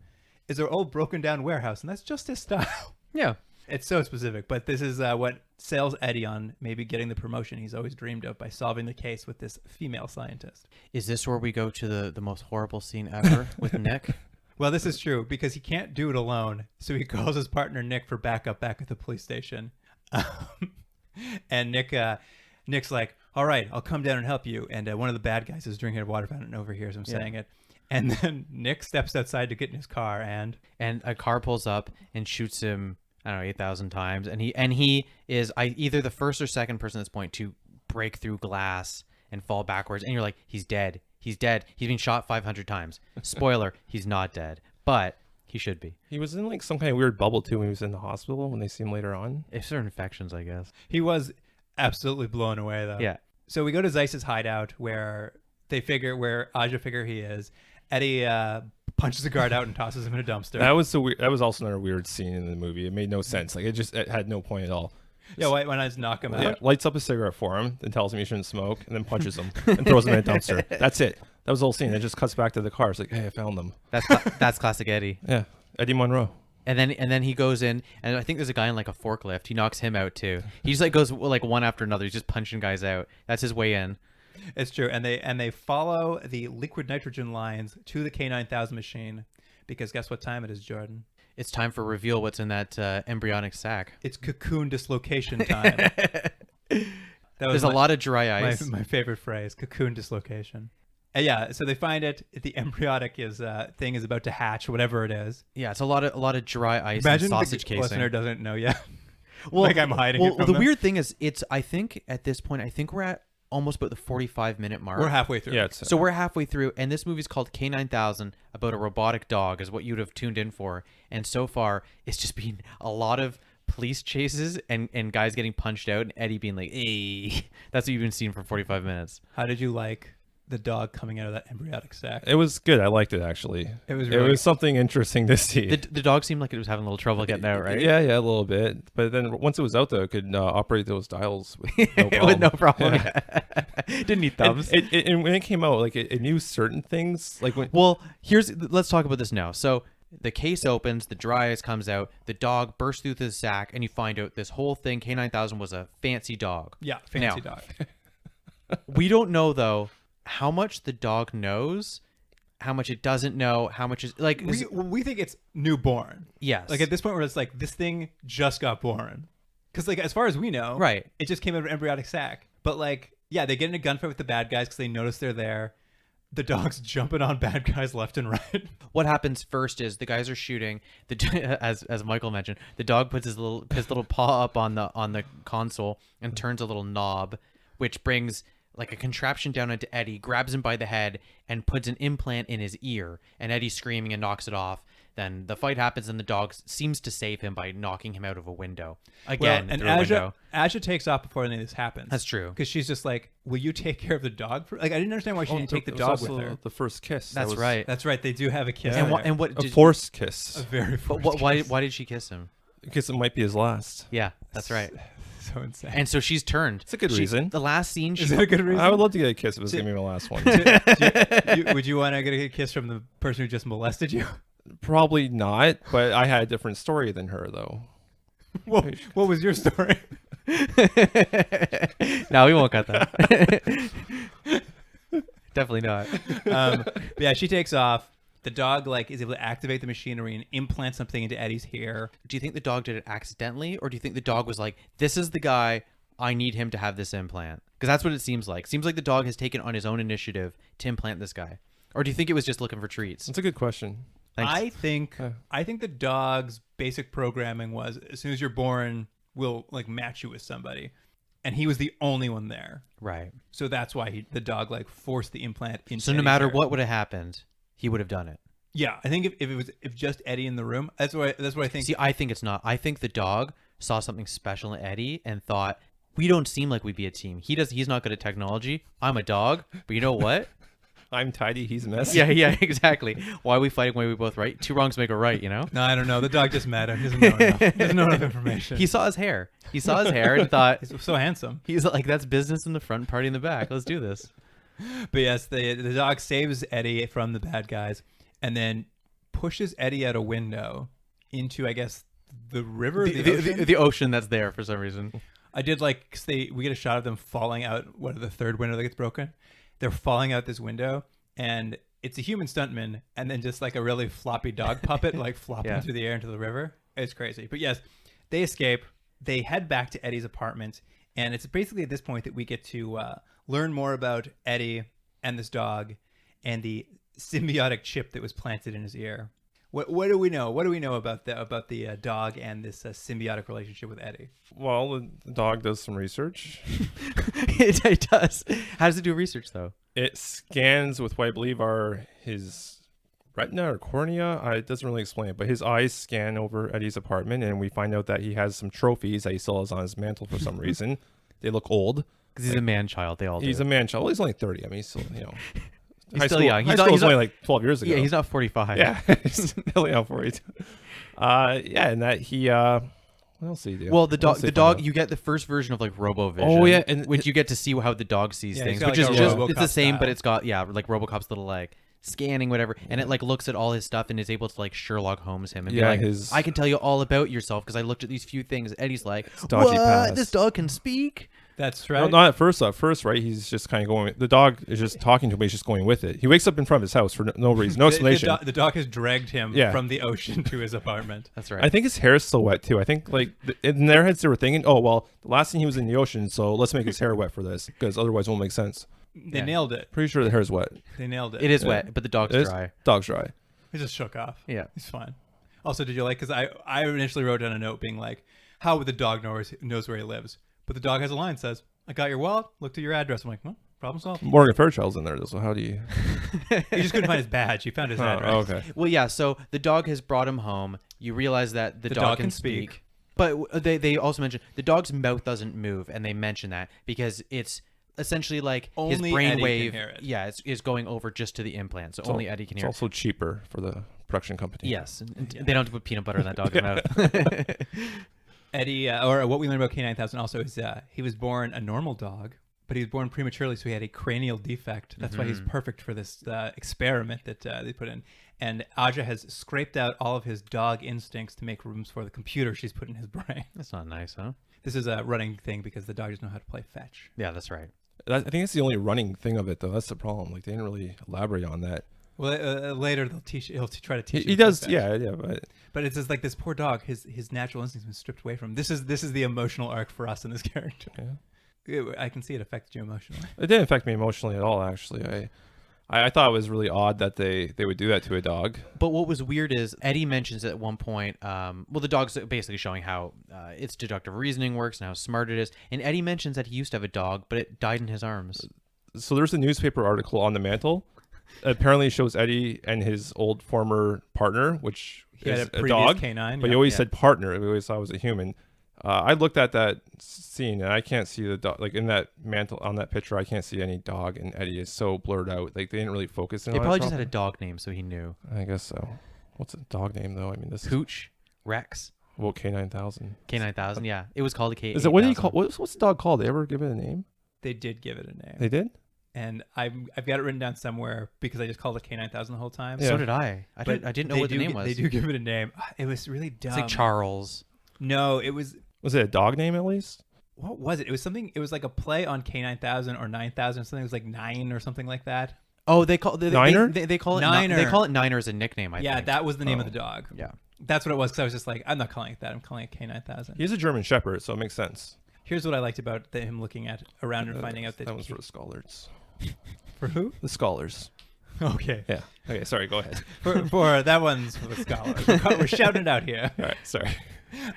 is our old broken-down warehouse, and that's just his style. Yeah. It's so specific, but this is what sells Eddie on maybe getting the promotion he's always dreamed of by solving the case with this female scientist. Is this where we go to the most horrible scene ever with Nick? Well, this is true because he can't do it alone, so he calls his partner Nick for backup back at the police station. And Nick's like, all right, I'll come down and help you. And one of the bad guys is drinking a water fountain and overhears him saying it. And then Nick steps outside to get in his car and a car pulls up and shoots him, I don't know, 8,000 times. And he is either the first or second person at this point to break through glass and fall backwards. And you're like, he's dead. He's dead. He's been shot 500 times. Spoiler, he's not dead. But he should be. He was in like some kind of weird bubble too when he was in the hospital when they see him later on. If there are infections, I guess. he was absolutely blown away though. Yeah. So we go to Zeiss's hideout where Aja figure he is. Eddie punches the guard out and tosses him in a dumpster. That was that was also another weird scene in the movie. It made no sense. Like it had no point at all. Yeah, why not just knock him out? Yeah, lights up a cigarette for him, then tells him he shouldn't smoke, and then punches him and throws him in a dumpster. That's it. That was the whole scene. It just cuts back to the car. It's like, hey, I found them. That's classic Eddie. Yeah, Eddie Monroe. And then he goes in, and I think there's a guy in like a forklift. He knocks him out too. He just like goes like one after another. He's just punching guys out. That's his way in. It's true, and they follow the liquid nitrogen lines to the K9000 machine, because guess what time it is, Jordan? It's time for reveal what's in that embryonic sac. It's cocoon dislocation time. There's a lot of dry ice. My favorite phrase, cocoon dislocation. Yeah, so they find it. The embryonic thing is about to hatch, whatever it is. Yeah, it's a lot of dry ice. Imagine and sausage the casing. listener doesn't know yet. Well, like I'm hiding it from the them. weird thing is, I think at this point, we're at almost about the 45-minute mark. We're halfway through. Yeah, So we're halfway through, and this movie's called K9000, about a robotic dog, is what you'd have tuned in for. And so far, it's just been a lot of police chases and guys getting punched out, and Eddie being like, "Hey," that's what you've been seeing for 45 minutes. How did you like the dog coming out of that embryonic sac? It was good. I liked it actually. It was something interesting to see. The dog seemed like it was having a little trouble getting out, right? Yeah, a little bit. But then once it was out, though, it could operate those dials with no problem. With no problem. Didn't need thumbs. And when it came out, like it knew certain things. Like when Well, let's talk about this now. So the case opens, the dry ice comes out, the dog bursts through the sack, and you find out this whole thing, K9000, was a fancy dog. Yeah, fancy Now, dog. We don't know, though, how much the dog knows, how much it doesn't know, how much is like. We think it's newborn. Yes. Like at this point where it's like, this thing just got born. Because like as far as we know, Right. it just came out of an embryonic sac. But like, yeah, they get in a gunfight with the bad guys because they notice they're there. The dog's jumping on bad guys left and right. What happens first is the guys are shooting. As Michael mentioned, the dog puts his little paw up on the console and turns a little knob, which brings like a contraption down into Eddie, grabs him by the head, and puts an implant in his ear. And Eddie's screaming and knocks it off. Then the fight happens, and the dog seems to save him by knocking him out of a window. Again, and through a window. Aja takes off before any of this happens. That's true. Because she's just like, will you take care of the dog? Like, I didn't understand why she didn't take the it was dog also with her. the first kiss. That's right. That's right. They do have a kiss. And there. what A did, forced kiss. A very but forced why kiss. did she kiss him? Because it might be his last. Yeah, that's right. So insane. And so she's turned. It's a good reason. The last scene, Is that a good reason? I would love to get a kiss if it was going to be my last one. Would you want to get a kiss from the person who just molested you? Probably not, but I had a different story than her, though. What was your story? No, we won't cut that. Definitely not. But yeah, she takes off. The dog like is able to activate the machinery and implant something into Eddie's hair. Do you think the dog did it accidentally, or do you think the dog was like, "This is the guy. I need him to have this implant"? Because that's what it seems like. Seems like the dog has taken on his own initiative to implant this guy. Or do you think it was just looking for treats? That's a good question. Thanks. I think the dog's basic programming was as soon as you're born, we'll like match you with somebody, and he was the only one there. Right. So that's why the dog like forced the implant into. So no Eddie's matter hair. what would have happened, he would have done it. Yeah, I think if just Eddie in the room, that's what I think. See, I think it's not. I think the dog saw something special in Eddie and thought, we don't seem like we'd be a team. He's not good at technology. I'm a dog, but you know what? I'm tidy, he's messy. Yeah, exactly. Why are we fighting when we both right? Two wrongs make a right, you know? No, I don't know. The dog just met him. He doesn't know enough. He doesn't know enough information. He saw his hair. And thought, He's so handsome. he's like, that's business in the front, party in the back. Let's do this. But yes, the dog saves Eddie from the bad guys and then pushes Eddie out a window into, I guess, the river, the ocean? The ocean that's there for some reason. I did like, 'cause we get a shot of them falling out, the third window that gets broken? They're falling out this window, and it's a human stuntman, and then just like a really floppy dog puppet, like flopping through the air into the river. It's crazy. But yes, they escape. They head back to Eddie's apartment, and it's basically at this point that we get to learn more about Eddie and this dog and the symbiotic chip that was planted in his ear. What do we know? What do we know about the dog and this symbiotic relationship with Eddie? Well, the dog does some research. It does. How does it do research, though? It scans with what I believe are his retina or cornea. It doesn't really explain it, but his eyes scan over Eddie's apartment, and we find out that he has some trophies that he still has on his mantle for some reason. They look old. Because he's a man-child. They all do. He's a man-child. Well, he's only 30. I mean, he's still, He's high still school. young. High He's school not, was he's only not, like 12 years ago. yeah, he's not 45. Yeah, he's definitely not 42. Yeah, and that he what else did he do? Well, the What else dog, did the they find dog, out? you get the first version of like RoboVision. Oh, yeah, and which you get to see how the dog sees Yeah, things, it's got which like is a just RoboCop it's the same, but style. it's got like RoboCop's little like scanning whatever, and it like looks at all his stuff and is able to like Sherlock Holmes him and Yeah, be like, his- I can tell you all about yourself because I looked at these few things. Eddie's like, dodgy what? past. This dog can speak. That's No, right. not at first. At first, right? He's just kind of going. The dog is just talking to him. He's just going with it. He wakes up in front of his house for no reason, no explanation. The dog has dragged him Yeah. from the ocean to his apartment. That's right. I think his hair is still wet too. I think like in their heads they were thinking, oh well, the last thing he was in the ocean, so let's make his hair wet for this because otherwise it won't make sense. They Yeah. nailed it. Pretty sure the hair is wet. They nailed it. It is Yeah. wet, but the dog's It is? dry. Dog's dry. He just shook off. Yeah. He's fine. Also, did you like? Because I initially wrote down a note being like, how would the dog knows where he lives? But the dog has a line that says, I got your wallet, looked at your address. I'm like, well, problem solved. Morgan Fairchild's in there, so how do you? He just couldn't find his badge. He found his address. Oh, okay. Well, yeah. So the dog has brought him home. You realize that the dog can speak. But they also mention the dog's mouth doesn't move, and they mention that because it's essentially like Only his Eddie can brainwave, hear it. yeah, is going over just to the implant, so only Eddie can It's hear. also cheaper for the production company. Yes, and they don't have to put peanut butter in that dog's mouth. Eddie, or what we learned about K9000 also is he was born a normal dog, but he was born prematurely, so he had a cranial defect. That's why he's perfect for this experiment that they put in. And Aja has scraped out all of his dog instincts to make rooms for the computer she's put in his brain. That's not nice, huh? This is a running thing because the dog doesn't know how to play fetch. Yeah, that's right. I think that's the only running thing of it, though. That's the problem. Like they didn't really elaborate on that. Well, later they'll teach. He'll try to teach. He him to play does, fetch. yeah. But But it's just like this poor dog. His natural instincts have been stripped away from him. This is the emotional arc for us in this character. I can see it affected you emotionally. it didn't affect me emotionally at all. Actually, I thought it was really odd that they would do that to a dog. But what was weird is Eddie mentions at one point, well, the dog's basically showing how its deductive reasoning works and how smart it is. And Eddie mentions that he used to have a dog, but it died in his arms. So there's a newspaper article on the mantle. Apparently, it shows Eddie and his old former partner, which He had is a a previous dog, canine, but yeah. he always Yeah. said partner. We always thought it was a human. I looked at that scene and I can't see the dog. Like in that mantle on that picture, I can't see any dog, and Eddie is so blurred out. Like they didn't really focus in They on probably it just had a properly. dog name, so he knew. I guess so. What's a dog name though? I mean, this is Hooch, Rex, well, K9000. K9000. Yeah, it was called a K. Is it what do you call? What's the dog called? They ever give it a name? They did give it a name, They did. and I've got it written down somewhere because I just called it K9000 the whole time. Yeah. So did I. I didn't know they what the do name gi- was. They do give it a name. It was really dumb. It's like Charles. No, it was. Was it a dog name at least? What was it? It was something. It was like a play on K9000 or 9000. Something. It was like 9 or something like that. Oh, they call Niner? They call it Niner. They call it Niner as a nickname. I Yeah, think. that was the name of Oh. the dog. Yeah. That's what it was. Because I was just like, I'm not calling it that. I'm calling it K9000. He's a German Shepherd, so it makes sense. Here's what I liked about him looking at around and finding out that that was for the scholars. for who? The scholars. Okay. Yeah. Okay. Sorry. Go ahead. For that one's for the scholars. We're shouting it out here. All right. Sorry.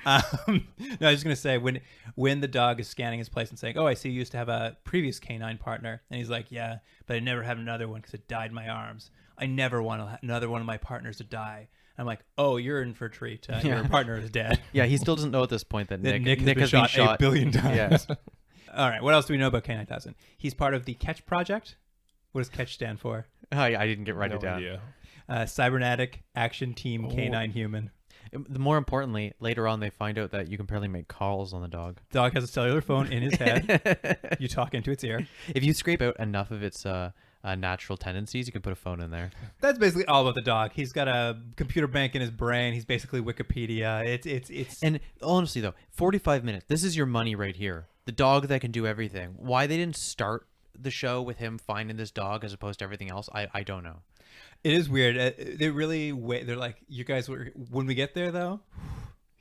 No, I was just gonna say when the dog is scanning his place and saying, "Oh, I see you used to have a previous canine partner," and he's like, "Yeah, but I never had another one because it died in my arms. I never want another one of my partners to die." I'm like, "Oh, you're in for a treat. Your partner is dead." Yeah, he still doesn't know at this point that That Nick has been shot 1 billion times. Yeah. All right, what else do we know about K9000? He's part of the Catch Project. What does Catch stand for? I didn't get write no it down. idea. Cybernetic Action Team Oh. K9 Human. More importantly, later on they find out that you can barely make calls on the dog. Dog has a cellular phone in his head. You talk into its ear. If you scrape out enough of its natural tendencies, you can put a phone in there. That's basically all about the dog. He's got a computer bank in his brain. He's basically Wikipedia. It's And honestly, though, 45 minutes. This is your money right here. The dog that can do everything. Why they didn't start the show with him finding this dog as opposed to everything else, I don't know. It is weird. They really wait. They're like, you guys were. When we get there, though,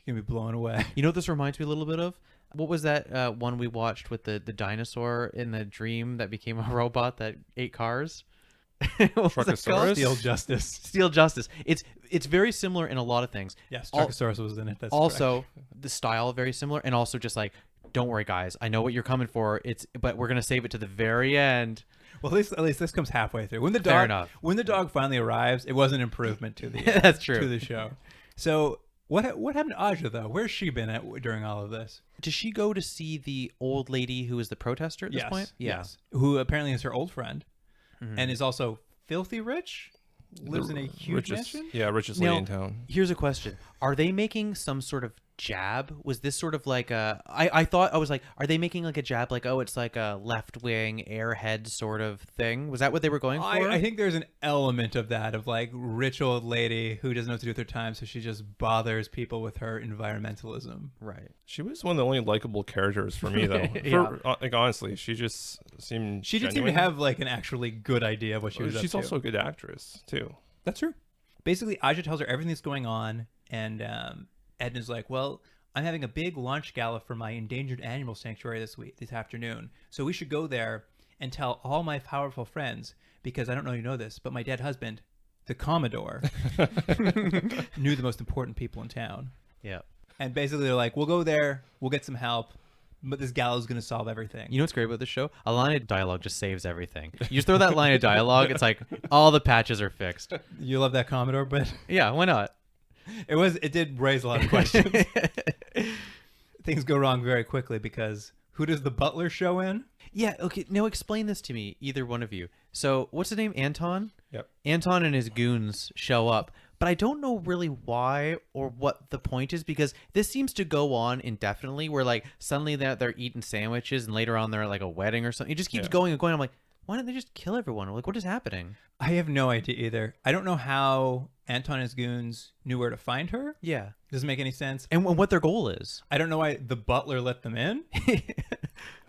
you're gonna be blown away. You know what this reminds me a little bit of? What was that one we watched with the dinosaur in the dream that became a robot that ate cars? What was that Truckosaurus? called? Steel Justice. Steel Justice. It's very similar in a lot of things. Yes, Al- Truckosaurus was in it. That's Also, the style very similar, and also just like, don't worry, guys. I know what you're coming for. But we're gonna save it to the very end. Well, at least this comes halfway through. When the Fair dog enough. when the dog finally arrives, it was an improvement to the That's true. to the show. So what happened to Aja though? Where's she been at during all of this? Does she go to see the old lady who is the protester at this point? Yeah. Yes. Who apparently is her old friend, and is also filthy rich, lives in a huge richest, mansion. Yeah, richest Now, lady in town. Here's a question: are they making some sort of jab? Was this sort of like a? I thought, I was like, are they making like a jab? Like, oh, it's like a left wing airhead sort of thing. Was that what they were going for? I think there's an element of that, of like rich old lady who doesn't know what to do with her time, so she just bothers people with her environmentalism. Right. She was one of the only likable characters for me, though. Yeah. Like honestly, she just seemed. She did seem to genuine. have like an actually good idea of what she was up She's to. also a good actress too. That's true. Basically, Aja tells her everything that's going on, and Edna's like, well, I'm having a big launch gala for my endangered animal sanctuary this afternoon. So we should go there and tell all my powerful friends, because I don't know if you know this, but my dead husband, the Commodore, knew the most important people in town. Yeah. And basically they're like, we'll go there, we'll get some help, but this gala's going to solve everything. You know what's great about this show? A line of dialogue just saves everything. You just throw that line of dialogue, it's like all the patches are fixed. You love that Commodore, but Yeah, why not? it did raise a lot of questions. Things go wrong very quickly because who does the butler show in? Yeah, okay. Now explain this to me, either one of you. So, what's his name? Anton? Yep. Anton and his goons show up, but I don't know really why or what the point is, because this seems to go on indefinitely, where like suddenly they're eating sandwiches and later on they're at like a wedding or something. It just keeps going and going. I'm like, why don't they just kill everyone? Like, what is happening? I have no idea either. I don't know how Anton and his goons knew where to find her. Yeah. Doesn't make any sense. And what their goal is. I don't know why the butler let them in. I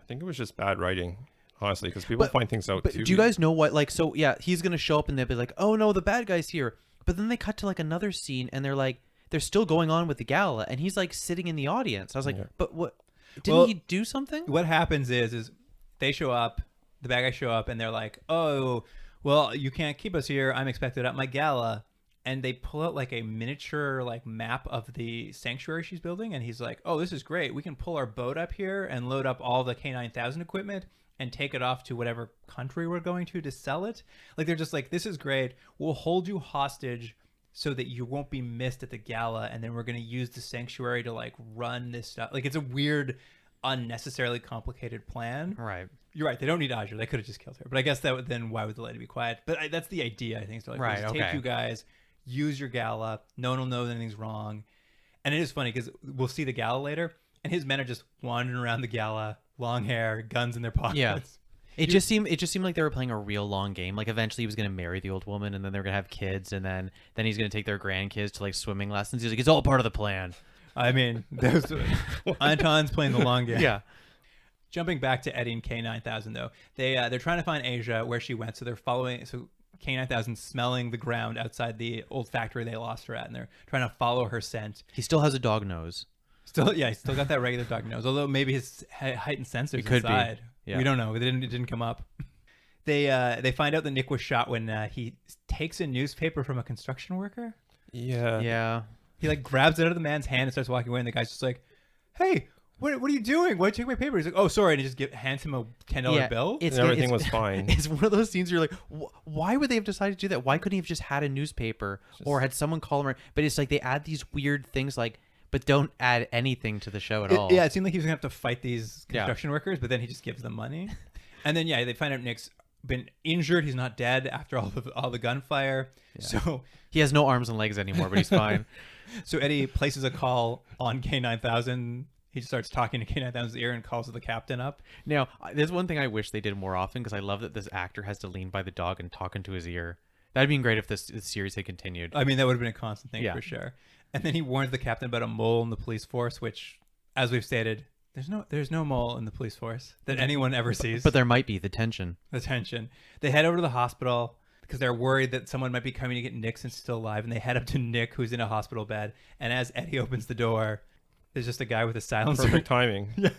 think it was just bad writing, honestly, because people find things out But too. do you guys know what, like, so yeah, he's going to show up and they'll be like, oh no, the bad guy's here. But then they cut to like another scene and they're like, they're still going on with the gala and he's like sitting in the audience. I was like, but what, didn't he do something? What happens is they show up, the bad guys show up, and they're like, oh, well, you can't keep us here. I'm expected at my gala. And they pull out like a miniature like map of the sanctuary she's building. And he's like, oh, this is great. We can pull our boat up here and load up all the K9000 equipment and take it off to whatever country we're going to sell it. Like, they're just like, this is great. We'll hold you hostage so that you won't be missed at the gala. And then we're going to use the sanctuary to like run this stuff. Like, it's a weird, unnecessarily complicated plan. Right. You're right. They don't need Aja. They could have just killed her. But I guess that would, then why would the lady be quiet? But that's the idea, I think. So like, Right, we'll just okay. take you guys, use your gala. No one will know that anything's wrong. And it is funny because we'll see the gala later, and his men are just wandering around the gala, long hair, guns in their pockets. Yeah. It just seemed like they were playing a real long game. Like eventually he was going to marry the old woman and then they were going to have kids and then he's going to take their grandkids to like swimming lessons. He's like, it's all part of the plan. I mean, Anton's playing the long game. Yeah. Jumping back to Eddie and K9000 though, they're trying to find Asia where she went. So they're following. So K9000 smelling the ground outside the old factory they lost her at, and they're trying to follow her scent. He still has a dog nose. Still, yeah, he's still got that regular dog nose. Although maybe his heightened sensors It could be. inside. Yeah. We don't know. It didn't come up. They find out that Nick was shot when he takes a newspaper from a construction worker. Yeah. Yeah. He like grabs it out of the man's hand and starts walking away, and the guy's just like, "Hey, what are you doing? Why'd you take my paper?" He's like, "Oh, sorry," and he just hands him a $10 bill. And everything was fine. It's one of those scenes where you're like, why would they have decided to do that? Why couldn't he have just had a newspaper or had someone call him? But it's like they add these weird things like, but don't add anything to the show at all. Yeah, it seemed like he was gonna have to fight these construction workers, but then he just gives them money. And then they find out Nick's been injured. He's not dead after all the gunfire. Yeah. So he has no arms and legs anymore, but he's fine. So Eddie places a call on K9000. He just starts talking to K9000's ear and calls the captain up. Now, there's one thing I wish they did more often, because I love that this actor has to lean by the dog and talk into his ear. That'd been great if this series had continued. I mean, that would have been a constant thing for sure. And then he warns the captain about a mole in the police force, which, as we've stated, there's no mole in the police force that anyone ever sees. But there might be. The tension. They head over to the hospital because they're worried that someone might be coming to get Nick since he's still alive. And they head up to Nick, who's in a hospital bed. And as Eddie opens the door, there's just a guy with a silencer. Perfect timing. Yeah.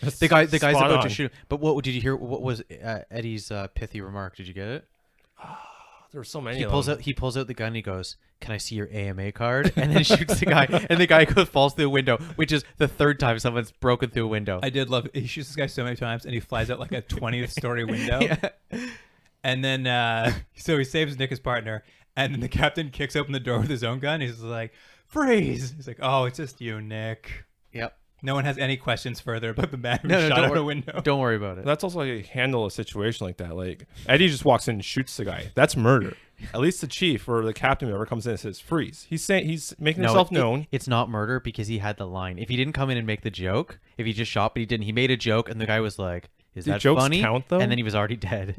The guy's about to shoot him. But what did you hear? What was Eddie's pithy remark? Did you get it? There were so many. He pulls out the gun and he goes, "Can I see your AMA card?" And then shoots the guy, and the guy falls through the window, which is the third time someone's broken through a window. I did love it. He shoots this guy so many times, and he flies out like a 20th story window. Yeah. And then so he saves Nick, his partner, and then the captain kicks open the door with his own gun. He's like, "Freeze!" He's like, "Oh, it's just you, Nick." Yep. No one has any questions further about the man who No, shot don't out worry. a window. Don't worry about it. That's also how you handle a situation like that. Like Eddie just walks in and shoots the guy. That's murder. At least the chief or the captain ever comes in and says freeze. He's saying he's making himself known. It's not murder because he had the line. If he didn't come in and make the joke, if he just shot, but he didn't, he made a joke, and the guy was like, "Is Do that jokes funny?" count, though? And then he was already dead.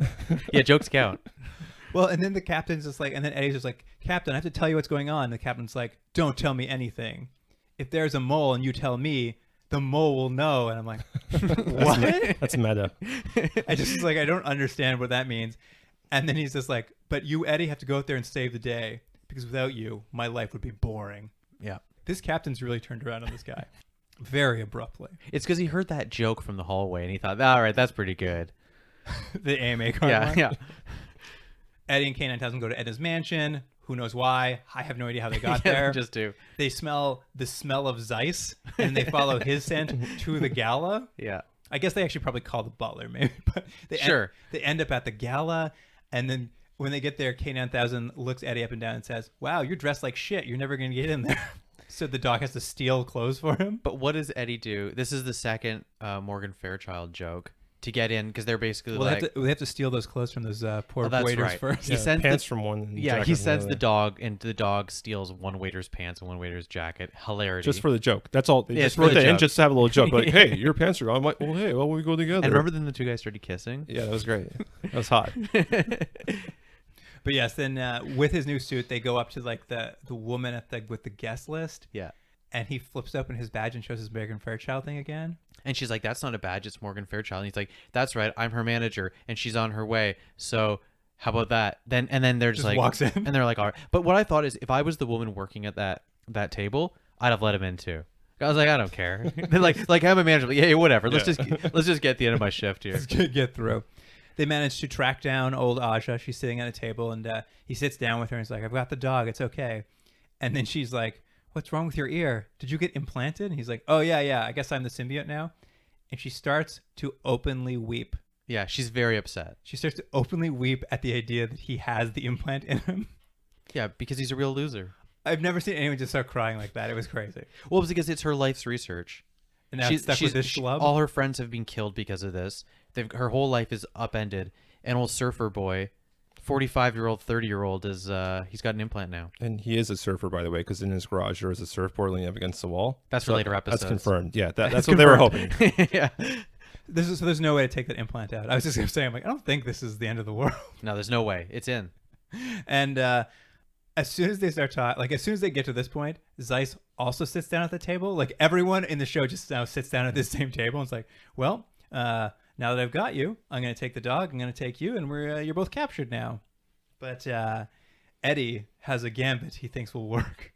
Yeah, jokes count. Well, and then the captain's just like, and then Eddie's just like, Captain, I have to tell you what's going on. The captain's like, don't tell me anything. If there's a mole and you tell me, the mole will know. And I'm like, what? That's meta. I just was like, I don't understand what that means. And then he's just like, but you, Eddie, have to go out there and save the day because without you, my life would be boring. Yeah. This captain's really turned around on this guy very abruptly. It's because he heard that joke from the hallway and he thought, all right, that's pretty good. The AMA card. Yeah, one. yeah. Eddie and K9000 go to Edna's mansion. Who knows why? I have no idea how they got Yeah, there. just do. They smell the smell of Zeiss, and they follow his scent to the gala. Yeah. I guess they actually probably call the butler, maybe. But they Sure. they end up at the gala, and then when they get there, K9000 looks Eddie up and down and says, "Wow, you're dressed like shit. You're never going to get in there." So the dog has to steal clothes for him. But what does Eddie do? This is the second Morgan Fairchild joke to get in because they're basically Well, like, they have to steal those clothes from those poor Oh, that's waiters right. first. He Yeah, sends pants the- from one. yeah, jacket he from sends other. the dog, and the dog steals one waiter's pants and one waiter's jacket. Hilarity. Just for the joke. That's all. They Yeah, just it's for wrote the that in joke. just to have a little joke. Like, hey, your pants are gone. I'm like, well, hey, well, we go together. and remember then the two guys started kissing? Yeah, that was great. That was hot. But yes, then with his new suit, they go up to like the woman at with the guest list, Yeah. and he flips open his badge and shows his Morgan Fairchild thing again. And she's like, that's not a badge, it's Morgan Fairchild. And he's like, that's right, I'm her manager, and she's on her way. So how about that? Then they're just like, walks in. and they're like, all right. But what I thought is, if I was the woman working at that table, I'd have let him in too. I was like, I don't care. They're like I'm a manager. Like, yeah, whatever. Let's just get the end of my shift here. Let's get through. They manage to track down old Aja. She's sitting at a table, and he sits down with her and he's like, I've got the dog. It's okay. And then she's like, what's wrong with your ear? Did you get implanted? And he's like, oh, yeah. I guess I'm the symbiote now. And she starts to openly weep. Yeah, she's very upset. She starts to openly weep at the idea that he has the implant in him. Yeah, because he's a real loser. I've never seen anyone just start crying like that. It was crazy. Well, it's because it's her life's research. And now it's stuck with this schlub. All her friends have been killed because of this. Her whole life is upended. And old surfer boy, 45-year-old, 30-year-old, is he's got an implant now. And he is a surfer, by the way, because in his garage there is a surfboard leaning up against the wall. That's for later episodes. That's confirmed. Yeah, that's what they were hoping. Yeah. There's no way to take that implant out. I was just going to say, I'm like, I don't think this is the end of the world. No, there's no way. It's in. And as soon as they start talking, like as soon as they get to this point, Zeiss also sits down at the table. Like everyone in the show just now sits down at this same table. And it's like, well, now that I've got you, I'm going to take the dog. I'm going to take you, and you're both captured now. But Eddie has a gambit he thinks will work.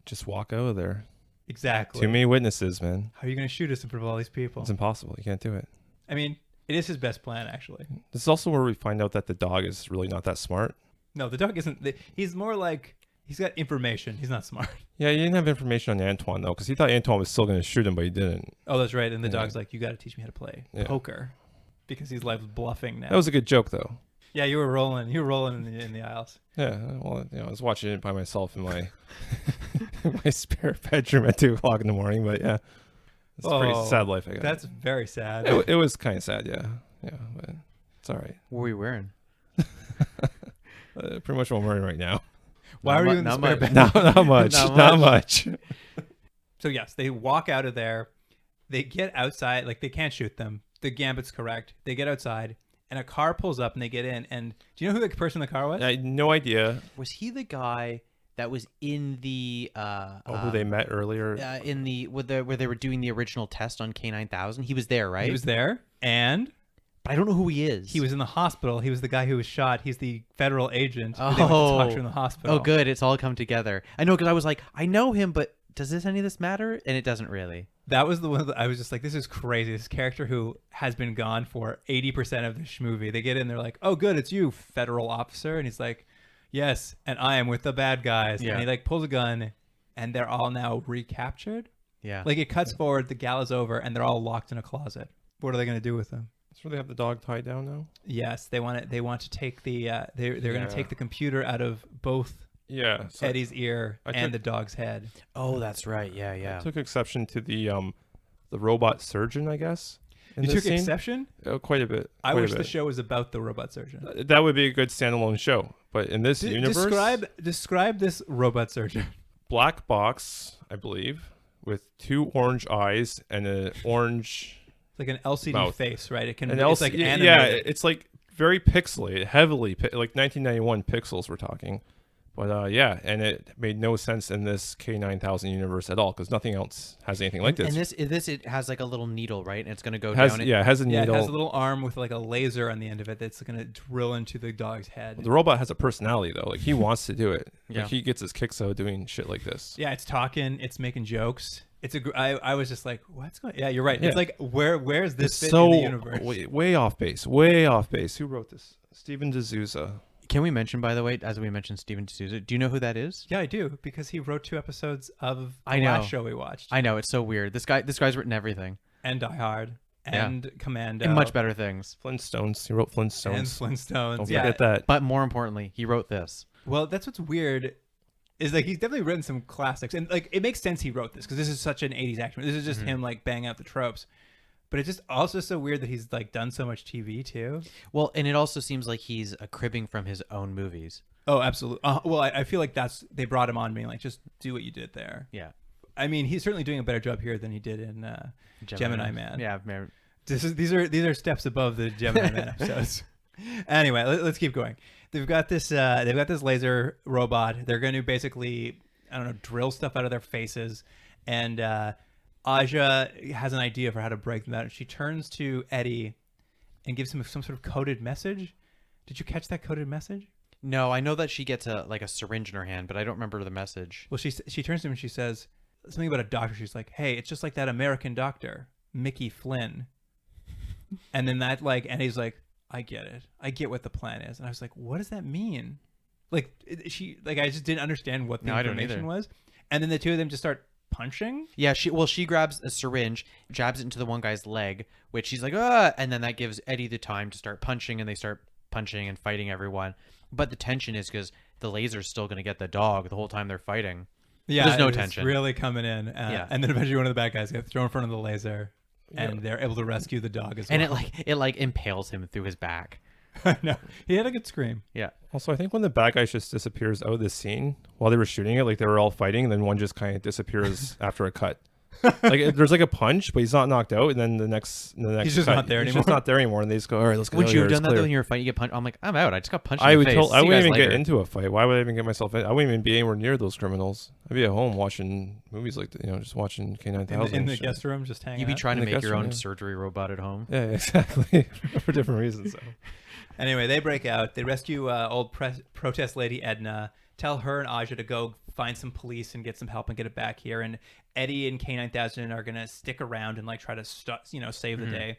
Just walk out of there. Exactly. Too many witnesses, man. How are you going to shoot us in front of all these people? It's impossible. You can't do it. I mean, it is his best plan, actually. This is also where we find out that the dog is really not that smart. No, the dog isn't. He's more like he's got information. He's not smart. Yeah, he didn't have information on Antoine, though, because he thought Antoine was still going to shoot him, but he didn't. Oh, that's right. And the Yeah. dog's like, you got to teach me how to play poker, because he's like bluffing now. That was a good joke, though. Yeah, you were rolling. You were rolling in the aisles. Yeah, well, I was watching it by myself in my my spare bedroom at 2 o'clock in the morning, but yeah, it's a pretty sad life I got. That's very sad. It was kind of sad, yeah, but it's all right. What were you wearing? Pretty much what I'm wearing right now. Why Not are mu- you in the not spare much. bed? Not much. Not Not much. So yes, they walk out of there. They get outside. Like they can't shoot them. The gambit's correct. They get outside, and a car pulls up, and they get in. And do you know who the person in the car was? I had no idea Was he the guy that was in the who they met earlier. in the where they were doing the original test on K9000? He was there, right? He was there, and but I don't know who he is. he was in the hospital. He was the guy who was shot. He's the federal agent who they went to talk to in the hospital. Oh, good. It's all come together. I know, because I was like, I know him, but does any of this matter? And it doesn't really. That was the one that I was just like, this is crazy. This character who has been gone for 80% of this movie. They get in, they're like, oh, good, it's you, federal officer. And he's like, yes, and I am with the bad guys. Yeah. And he like pulls a gun, and they're all now recaptured. Yeah. Like it cuts forward, the gala's over, and they're all locked in a closet. What are they going to do with them? That's where they have the dog tied down now. Yes, they want it. They want to take the. They're going Yeah. to take the computer out of both Yeah. So Eddie's ear I and took- the dog's head. Oh, that's right. Yeah, I yeah. took exception to the the robot surgeon, I guess. In You this took scene. exception? Quite a bit. I quite a wish the bit. show was about the robot surgeon. That would be a good standalone show. But in this universe, Describe this robot surgeon. black box, I believe, with 2 orange eyes and an orange It's like an LCD mouth. face, right? It can. And It's like animated. yeah, it's like very pixelated, heavily like 1991 pixels. We're talking, but yeah, and it made no sense in this K9000 universe at all because nothing else has anything like this. And this it has like a little needle, right? And it's gonna go It has down. it has a Yeah, needle. it has a little arm with like a laser on the end of it that's going to drill into the dog's head. The robot has a personality though. Like he wants to do it. Yeah. Like he gets his kicks out doing shit like this. Yeah, it's talking, it's making jokes. I was just like, what's going? Yeah, you're right. Yeah. It's like where's this It's fit so in the universe? way off base. Way off base. Who wrote this? Steven D'Souza. Can we mention, by the way, as we mentioned, Steven D'Souza? Do you know who that is? Yeah, I do because he wrote 2 episodes of the I know. last show we watched, I know, it's so weird. This guy's written everything and Die Hard, and Commando, and much better things. Flintstones. He wrote Flintstones. and Flintstones. Don't Yeah, forget that. But more importantly, he wrote this. well, that's what's weird. Is like he's definitely written some classics, and like it makes sense he wrote this because this is such an '80s action. This is just him like banging out the tropes, but it's just also so weird that he's like done so much TV too. Well, and it also seems like he's cribbing from his own movies. Oh, absolutely. Well, I feel like they brought him on being like, just do what you did there. Yeah. I mean, he's certainly doing a better job here than he did in Gemini Man. Yeah, man. These are steps above the Gemini Man episodes. Anyway, let's keep going. They've got this laser robot. They're going to basically, I don't know, drill stuff out of their faces, and Aja has an idea for how to break them out. She turns to Eddie and gives him some sort of coded message. Did you catch that coded message? No, I know that she gets a syringe in her hand, but I don't remember the message. Well, she turns to him and she says something about a doctor. She's like, "Hey, it's just like that American doctor, Mickey Flynn." And then and he's like, "I get it. I get what the plan is." And I was like, "What does that mean?" Like I just didn't understand what the I don't information either. was. And then the two of them just start punching. Yeah, she grabs a syringe, jabs it into the one guy's leg, which she's like, ah, and then that gives Eddie the time to start punching, and they start punching and fighting everyone. But the tension is because the laser's still going to get the dog the whole time they're fighting. Yeah, There's no it was tension. really coming in. Yeah. And then eventually one of the bad guys gets thrown in front of the laser, and they're able to rescue the dog as well. And it impales him through his back. No, he had a good scream. Yeah. Also, I think when the bad guy just disappears out of the scene while they were shooting it, like they were all fighting, and then one just kind of disappears after a cut. Like there's like a punch, but he's not knocked out, and then the next He's just cut, not there he's anymore. just not there anymore, and they just go, all right, let's go. Would you have it's done that though clear." when you were fighting? You get punched. I'm like, I'm out. I just got punched I in the would face. I See you wouldn't guys even later. get into a fight. Why would I even get myself in? I wouldn't even be anywhere near those criminals. I'd be at home watching movies like that, just watching K9000 In the shit. guest room, just hanging You'd be out. trying to In the make your guest room, own yeah. surgery robot at home. Yeah, exactly. For different reasons. So. Anyway, they break out. They rescue old protest lady Edna. Tell her and Aja to go find some police and get some help and get it back here. And Eddie and K9000 are gonna stick around and try to save the day.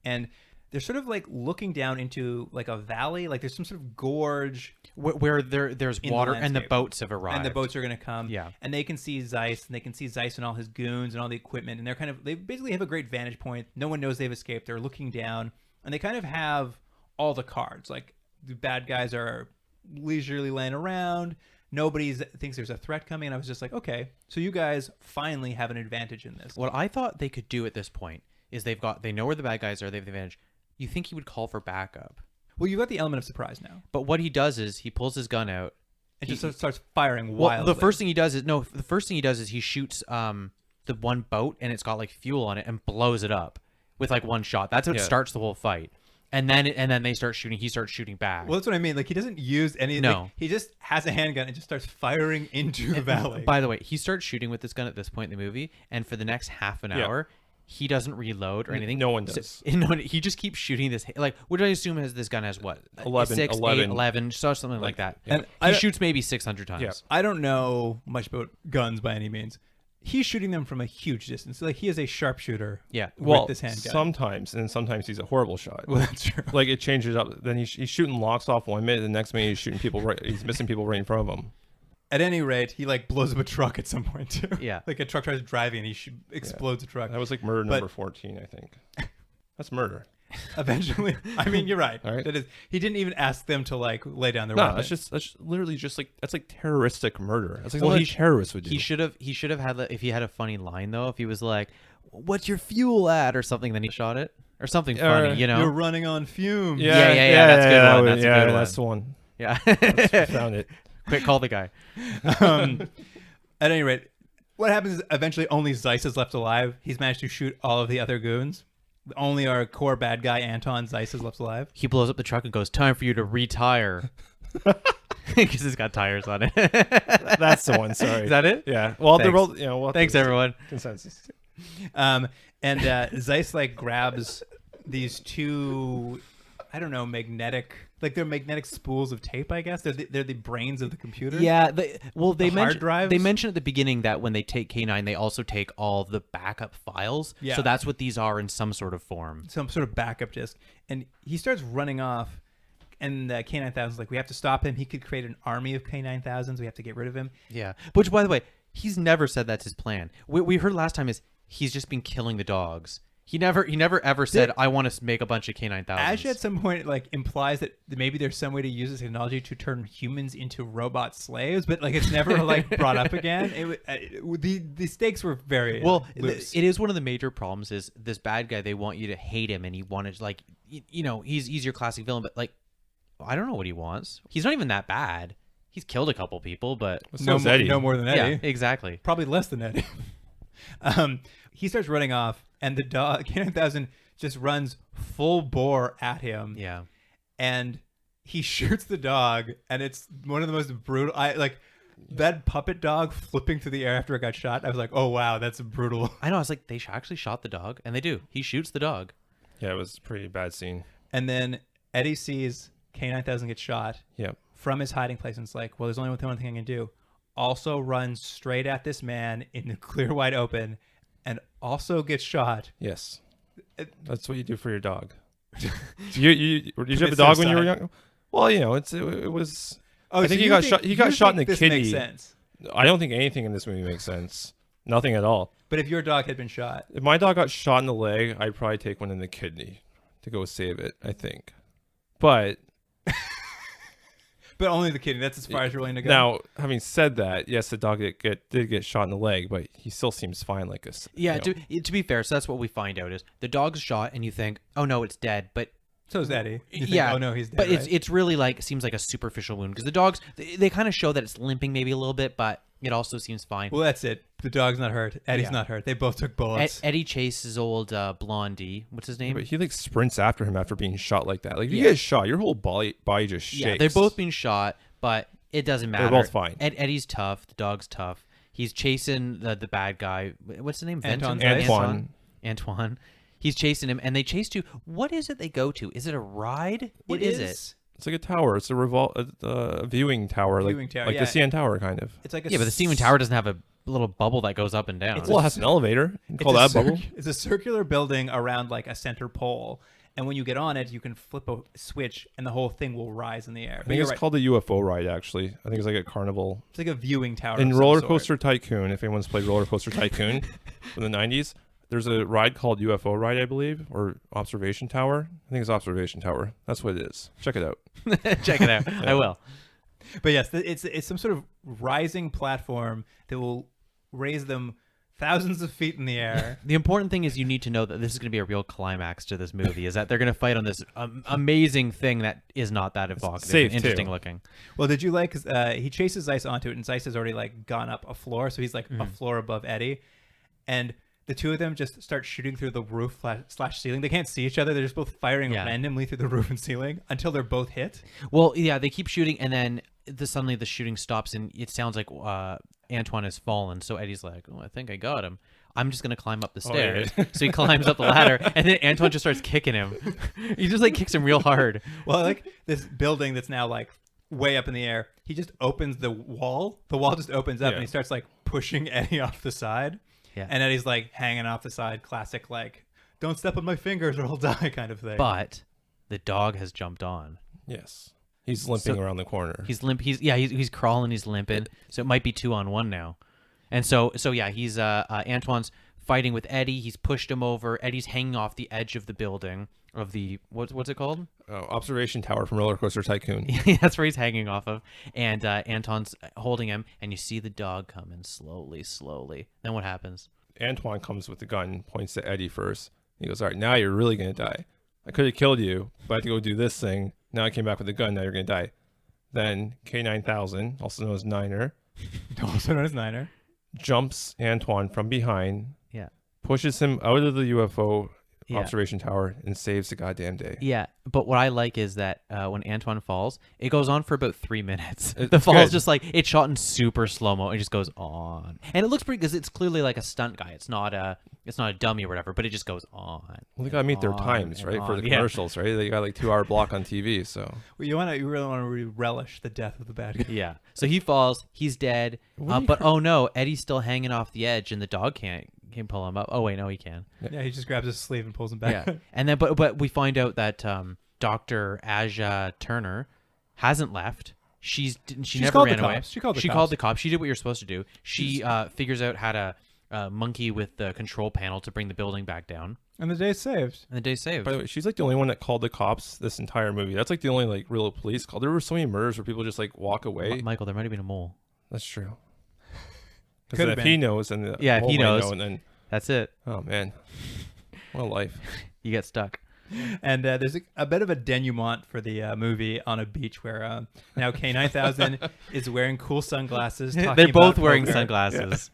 And they're sort of looking down into a valley. Like there's some sort of gorge Where there's in the water and the landscape. boats have arrived. and the boats are gonna come. Yeah. And they can see Zeiss, and they can see Zeiss and all his goons and all the equipment. And they basically have a great vantage point. No one knows they've escaped. They're looking down, and they kind of have all the cards. Like the bad guys are leisurely laying around. Nobody thinks there's a threat coming. And I was just like, okay, so you guys finally have an advantage in this. What I thought they could do at this point is they know where the bad guys are. They have the advantage. You think he would call for backup? Well, you've got the element of surprise now, But what he does is he pulls his gun out. and just starts firing Well, wildly. the first thing he does is he shoots the one boat, and it's got fuel on it, and blows it up with one shot. That's what Yeah. starts the whole fight. And then they start shooting. He starts shooting back. Well, that's what I mean. He doesn't use any. No. He just has a handgun and just starts firing into the valley. By the way, he starts shooting with this gun at this point in the movie, and for the next half an Yeah. hour, he doesn't reload or anything. No one So- does. he just keeps shooting this. What do I assume this gun has? What 11, 6, 11. 8, 11, so something like that. And He shoots maybe 600 times. Yeah. I don't know much about guns by any means. He's shooting them from a huge distance. He is a sharpshooter. Yeah. Well, with this handgun. sometimes, and sometimes he's a horrible shot. Well, that's true. It changes up. Then he's shooting locks off 1 minute. The next minute he's shooting people right. He's missing people right in front of him. At any rate, he blows up a truck at some point too. Yeah. A truck tries driving, and he explodes a truck. That was murder But- number 14, I think. That's murder. Eventually, I mean, you're right. All right. That is. He didn't even ask them to lay down their No, weapons. that's literally just that's terroristic murder. That's Well, something a terrorist would do. He should have had if he had a funny line though. If he was like, "What's your fuel at?" or something. Then he shot it or something funny, you know. You're running on fumes. Yeah, that's a good one. That's a good one. That's the one. Yeah. Found it. Quick, call the guy. At any rate, what happens is eventually only Zeiss is left alive. He's managed to shoot all of the other goons. Only our core bad guy, Anton Zeiss, is left alive. He blows up the truck and goes, "Time for you to retire." Because it's got tires on it. That's the one. Sorry. Is that it? Yeah. Well, they're Thanks. both. You know. Well, Thanks, everyone. Consensus. And Zeiss like grabs these two, I don't know, magnetic, like they're magnetic spools of tape. I guess they're the brains of the computer. Yeah. They hard drives? They mentioned at the beginning that when they take K9, they also take all the backup files. Yeah. So that's what these are in some sort of form. Some sort of backup disk. And he starts running off. And K9000's like, we have to stop him. He could create an army of K9000s. We have to get rid of him. Yeah. Which, by the way, he's never said that's his plan. We heard last time is he's just been killing the dogs. He never ever said, I want to make a bunch of K9000s. Ash at some point like implies that maybe there's some way to use this technology to turn humans into robot slaves, but like it's never like brought up again. The stakes were very loose. It is one of the major problems is this bad guy. They want you to hate him, and he wanted like he's your classic villain, but like I don't know what he wants. He's not even that bad. He's killed a couple people, but no more than Eddie. Yeah, exactly. Probably less than Eddie. He starts running off, and the dog K9000 just runs full bore at him. Yeah, and he shoots the dog, and it's one of the most brutal. That puppet dog flipping through the air after it got shot. I was like, oh wow, that's brutal. I know. I was like, they actually shot the dog, and they do. He shoots the dog. Yeah, it was a pretty bad scene. And then Eddie sees K9000 get shot. Yep. From his hiding place, and it's like, well, there's only one thing I can do. Also runs straight at this man in the clear wide open, and also gets shot. Yes, that's what you do for your dog. Did you have a dog when you were young? Well, it was. Oh, I think so he got shot. He got shot in the kidney. Makes sense. I don't think anything in this movie makes sense. Nothing at all. But if your dog had been shot, if my dog got shot in the leg, I'd probably take one in the kidney to go save it. I think, but. But only the kidney. That's as far as you're willing to go. Now, having said that, yes, the dog did get shot in the leg, but he still seems fine. Like a yeah. To be fair, so that's what we find out is the dog's shot, and you think, oh no, it's dead, but so is Eddie. You think, yeah. Oh no, he's dead. But right? it's really like seems like a superficial wound because the dogs they kind of show that it's limping maybe a little bit, but it also seems fine. Well, that's it. The dog's not hurt. Eddie's not hurt. They both took bullets. Eddie chases old Blondie. What's his name? But he like sprints after him after being shot like that. Like if you get shot, your whole body just shakes. Yeah, they're both being shot, but it doesn't matter. They're both fine. Eddie's tough. The dog's tough. He's chasing the bad guy. What's the name? Antoine. He's chasing him, and they chase to. What is it they go to? Is it a ride? What is it? It's like a tower. It's a viewing tower. Viewing tower, like the CN Tower, kind of. It's like but the CN Tower doesn't have a little bubble that goes up and down. Well, it has an elevator. You can call that bubble. It's a circular building around like a center pole. And when you get on it, you can flip a switch, and the whole thing will rise in the air. I think it's called a UFO ride, actually. I think it's like a carnival. It's like a viewing tower. In Roller Coaster Tycoon, if anyone's played Roller Coaster Tycoon from the 90s, there's a ride called UFO Ride, I believe, or Observation Tower. I think it's Observation Tower. That's what it is. Check it out. Check it out. I will. But yes, it's some sort of rising platform that will raise them thousands of feet in the air. The important thing is you need to know that this is going to be a real climax to this movie, is that they're going to fight on this amazing thing that is not that evocative and interesting looking. Well, did you like, he chases Zeiss onto it, and Zeiss has already like gone up a floor, so he's like a floor above Eddie. And the two of them just start shooting through the roof / ceiling. They can't see each other. They're just both firing randomly through the roof and ceiling until they're both hit. Well, yeah, they keep shooting, and then suddenly the shooting stops, and it sounds like Antoine has fallen. So Eddie's like, oh, I think I got him. I'm just going to climb up the stairs. Oh, yeah. So he climbs up the ladder, and then Antoine just starts kicking him. He just like kicks him real hard. Well, like this building that's now like way up in the air, he just opens the wall. The wall just opens up, and he starts like pushing Eddie off the side. Yeah. And Eddie's like hanging off the side, classic like, don't step on my fingers or I'll die kind of thing. But the dog has jumped on. Yes. He's limping around the corner. He's limp. He's crawling. He's limping. So it might be 2-on-1 now. And so yeah, he's Antoine's fighting with Eddie. He's pushed him over. Eddie's hanging off the edge of the building of the what's it called? Observation Tower from Roller Coaster Tycoon. That's where he's hanging off of. And Anton's holding him, and you see the dog coming slowly. Then what happens? Antoine comes with the gun, points to Eddie first. He goes, all right, now you're really going to die. I could have killed you, but I had to go do this thing. Now I came back with a gun. Now you're going to die. Then K9000, also known as Niner, jumps Antoine from behind, pushes him out of the UFO observation tower, and saves the goddamn day. Yeah, but what I like is that when Antoine falls, it goes on for about 3 minutes. It's the fall is good. just like, it's shot in super slow-mo. It just goes on. And it looks pretty, because it's clearly like a stunt guy. It's not a dummy or whatever, but it just goes on. Well, they got to meet their on times, and right? For on. the commercials, right? They got like 2-hour block on TV, so. Well, you really want to relish the death of the bad guy. Yeah. So he falls. He's dead. But oh no, Eddie's still hanging off the edge, and the dog can't pull him up. Oh wait, no, he can. Yeah, he just grabs his sleeve and pulls him back. Yeah. And then, but we find out that Dr. Aja Turner hasn't left. She never called the ran away. cops. She called the She cops. called the cops. She did what you're supposed to do. She figures out how to monkey with the control panel to bring the building back down. And the day's saved. And the day's saved. By the way, she's like the only one that called the cops this entire movie. That's like the only like real police call. There were so many murders where people just like walk away. Michael, there might have been a mole. That's true. Could Because have if been. he knows, and Yeah, if he knows. and then That's it. oh man, what a life. You get stuck. And there's a bit of a denouement for the movie on a beach where now K9000 is wearing cool sunglasses. They're talking both about wearing poker. sunglasses.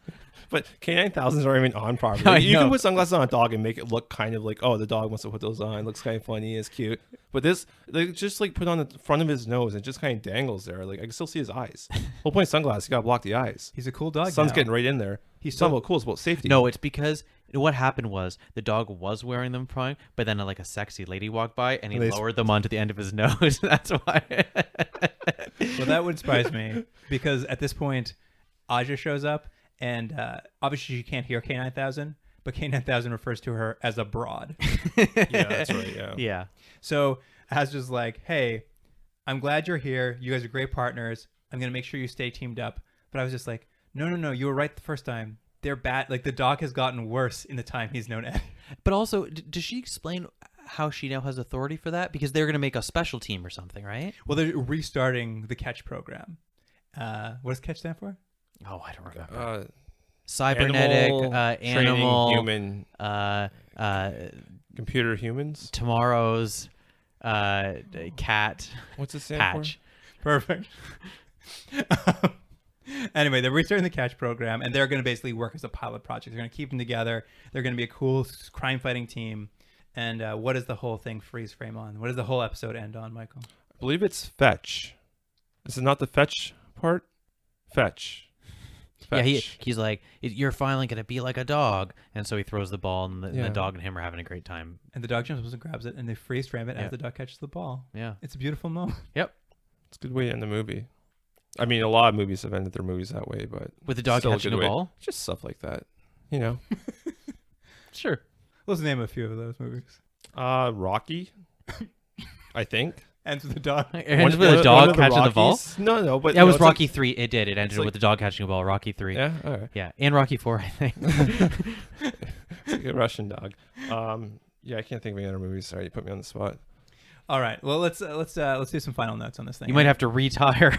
But K9000s aren't even on properly. I You know. can put sunglasses on a dog and make it look kind of like, oh, the dog must have put those on. It looks kind of funny. It's cute. But this, they just like put on the front of his nose and just kind of dangles there. Like I can still see his eyes. Whole point of sunglasses, you gotta block the eyes. He's a cool dog. Sun's now. getting right in there. He's It's not so- about cool. It's about safety. No, it's because what happened was the dog was wearing them prime, but then like a sexy lady walked by and he And they lowered them onto the end of his nose. That's why. Well, that would surprise me because at this point, Aja shows up and obviously she can't hear K9000, but K9000 refers to her as a broad. Yeah, that's right. Yeah. Yeah. So Aja's like, hey, I'm glad you're here. You guys are great partners. I'm going to make sure you stay teamed up. But I was just like, no, you were right the first time. They're bad. Like the dog has gotten worse in the time he's known Ed. But also, does she explain how she now has authority for that? Because they're going to make a special team or something, right? Well, they're restarting the Catch program. What does Catch stand for? Oh, I don't remember. Training Cybernetic, animal, human, computer humans. tomorrow's cat What's it stand patch. Perfect. Anyway, they're restarting the Catch program, and they're going to basically work as a pilot project. They're going to keep them together. They're going to be a cool crime-fighting team. And what does the whole thing freeze frame on? What does the whole episode end on, Michael? I believe it's fetch. Is it not the fetch part? Fetch. Yeah, Fetch. he's like, you're finally going to be like a dog. And so he throws the ball, and the Yeah. dog and him are having a great time. And the dog jumps up and grabs it, and they freeze frame it Yeah. as the dog catches the ball. Yeah. It's a beautiful moment. Yep. It's a good way to end the movie. I mean, a lot of movies have ended their movies that way, but With the dog still catching good a way. ball? Just stuff like that. You know. Sure. Let's name a few of those movies. Rocky, I think. Ends with the dog. It ends with a dog catching the ball? Rockies- No, but Yeah, it was it's like- Rocky 3. It did. It ended like- with the dog catching a ball. Rocky 3. yeah, all right. Yeah. And Rocky 4, I think. It's like a Russian dog. Yeah, I can't think of any other movies. Sorry, you put me on the spot. All right. Well, let's do some final notes on this thing. You might have to retire.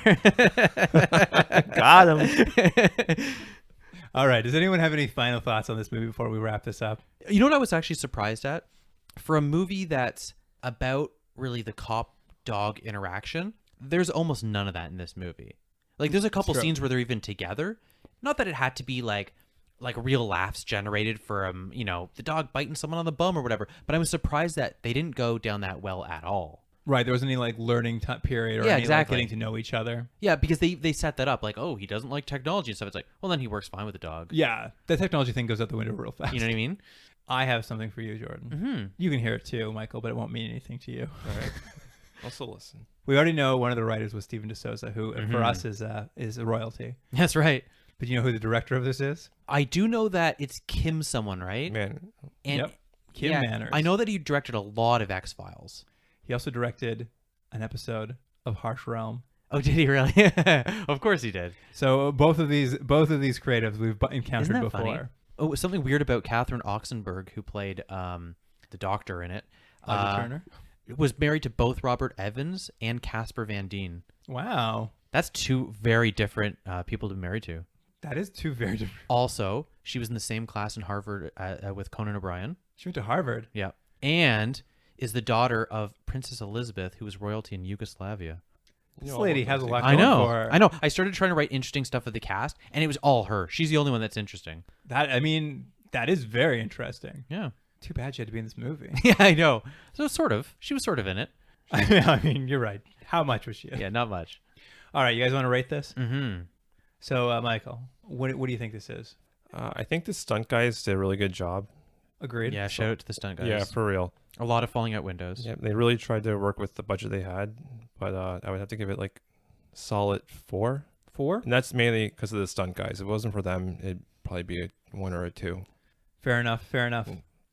Got him. All right. Does anyone have any final thoughts on this movie before we wrap this up? You know what I was actually surprised at? For a movie that's about really the cop-dog interaction, there's almost none of that in this movie. Like, there's a couple true. scenes where they're even together. Not that it had to be like real laughs generated from, the dog biting someone on the bum or whatever. But I was surprised that they didn't go down that well at all. Right. There wasn't any like learning period or Yeah, any exactly. like, getting to know each other. Yeah, because they set that up like, oh, he doesn't like technology and stuff. It's like, well, then he works fine with the dog. Yeah. The technology thing goes out the window real fast. You know what I mean? I have something for you, Jordan. Mm-hmm. You can hear it too, Michael, but it won't mean anything to you. All right. Also listen. We already know one of the writers was Stephen DeSouza, who Mm-hmm. for us is a royalty. That's right. But you know who the director of this is? I do know that it's Kim someone, right? Man, And Yep. Kim Manners. I know that he directed a lot of X-Files. He also directed an episode of Harsh Realm. Oh, did he really? Of course he did. So both of these creatives we've encountered Isn't that before. funny? Oh, something weird about Catherine Oxenberg, who played the doctor in it. Audrey Turner. Was married to both Robert Evans and Casper Van Dien. Wow. That's two very different people to be married to. That is two very different. Also, she was in the same class in Harvard with Conan O'Brien. She went to Harvard. Yeah. And is the daughter of Princess Elizabeth, who was royalty in Yugoslavia. This lady has a lot I going know. for her. I know. I started trying to write interesting stuff of the cast, and it was all her. She's the only one that's interesting. That is very interesting. Yeah. Too bad she had to be in this movie. Yeah, I know. So sort of. She was sort of in it. I mean, you're right. How much was she in? Yeah, not much. All right, you guys want to rate this? Mm-hmm. So, Michael, what do you think this is? I think the stunt guys did a really good job. Agreed. Yeah, shout out to the stunt guys. Yeah, for real. A lot of falling out windows. Yeah, they really tried to work with the budget they had, but I would have to give it like solid 4. 4? And that's mainly because of the stunt guys. If it wasn't for them, it'd probably be a 1 or a 2. Fair enough.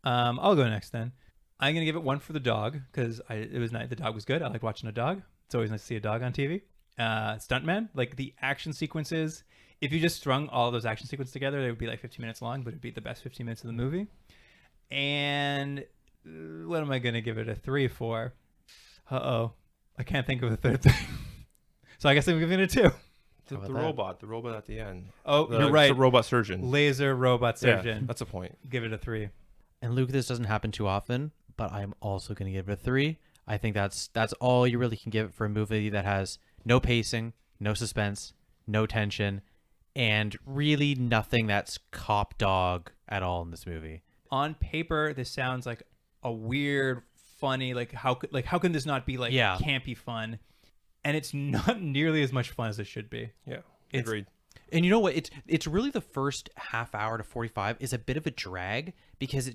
I'll go next then. I'm gonna give it 1 for the dog because it was nice. The dog was good. I like watching a dog. It's always nice to see a dog on TV. Stuntman, like the action sequences. If you just strung all those action sequences together, they would be like 15 minutes long, but it'd be the best 15 minutes of the movie. And what am I gonna give it a 3 for? I can't think of a third thing. So I guess I'm giving it a 2. The about robot at the end. Oh, The- you're right. The robot surgeon. Laser robot surgeon. Yeah, that's a point. Give it a 3. And Luke, this doesn't happen too often, but I'm also going to give it a 3. I think that's all you really can give it for a movie that has no pacing, no suspense, no tension, and really nothing that's cop dog at all in this movie. On paper, this sounds like a weird, funny, how can this not be campy fun? And it's not nearly as much fun as it should be. Yeah, It's- agreed. And you know what? It's really the first half hour to 45 is a bit of a drag because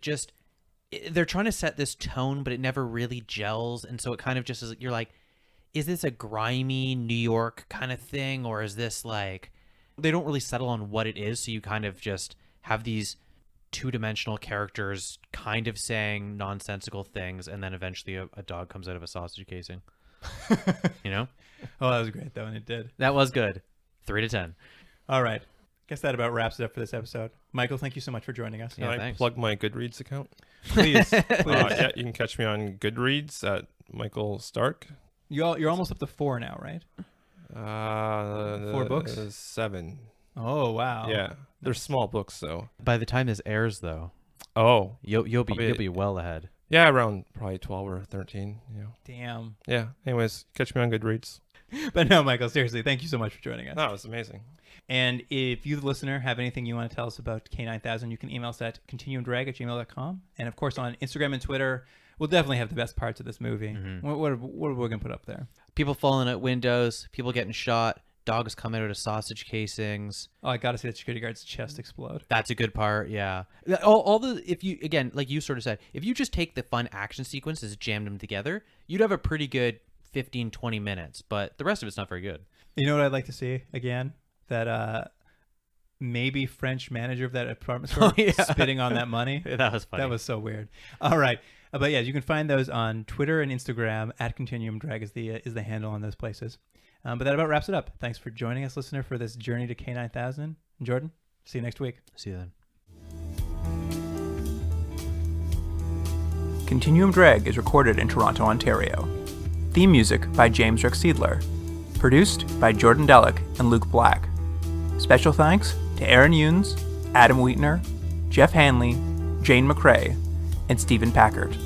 they're trying to set this tone, but it never really gels. And so it kind of just is, you're like, is this a grimy New York kind of thing? Or is this like, they don't really settle on what it is. So you kind of just have these 2-dimensional characters kind of saying nonsensical things. And then eventually a dog comes out of a sausage casing, you know? Oh, that was great, though, and it did. That was good. 3 to 10. All right. Guess that about wraps it up for this episode. Michael, thank you so much for joining us. Yeah, Can I thanks. plug my Goodreads account? Please. Yeah, you can catch me on Goodreads at Michael Stark. You're almost up to 4 now, right? 4 books? 7. Oh, wow. Yeah, they're small books though. By the time this airs, though, Oh, you'll be well ahead. yeah, around probably 12 or 13. Damn. Yeah. Anyways, catch me on Goodreads. But no, Michael, seriously, thank you so much for joining us. No, it was amazing. And if you, the listener, have anything you want to tell us about K9000, you can email us at continuumdrag@gmail.com. And of course, on Instagram and Twitter, we'll definitely have the best parts of this movie. Mm-hmm. What are we going to put up there? People falling out windows, people getting shot, dogs coming out of sausage casings. Oh, I got to see that security guard's chest explode. That's a good part, yeah. All the, if you, again, like you sort of said, if you just take the fun action sequences, jammed them together, you'd have a pretty good 15, 20 minutes, but the rest of it's not very good. You know what I'd like to see again? That maybe French manager of that apartment store spitting on that money. That was funny. That was so weird. All right. But yeah, you can find those on Twitter and Instagram at Continuum Drag is the handle on those places. But that about wraps it up. Thanks for joining us, listener, for this journey to K9000. Jordan, see you next week. See you then. Continuum Drag is recorded in Toronto, Ontario. Theme music by James Rexedler. Produced by Jordan Delic and Luke Black. Special thanks to Aaron Yunes, Adam Wheatner, Jeff Hanley, Jane McRae, and Stephen Packard.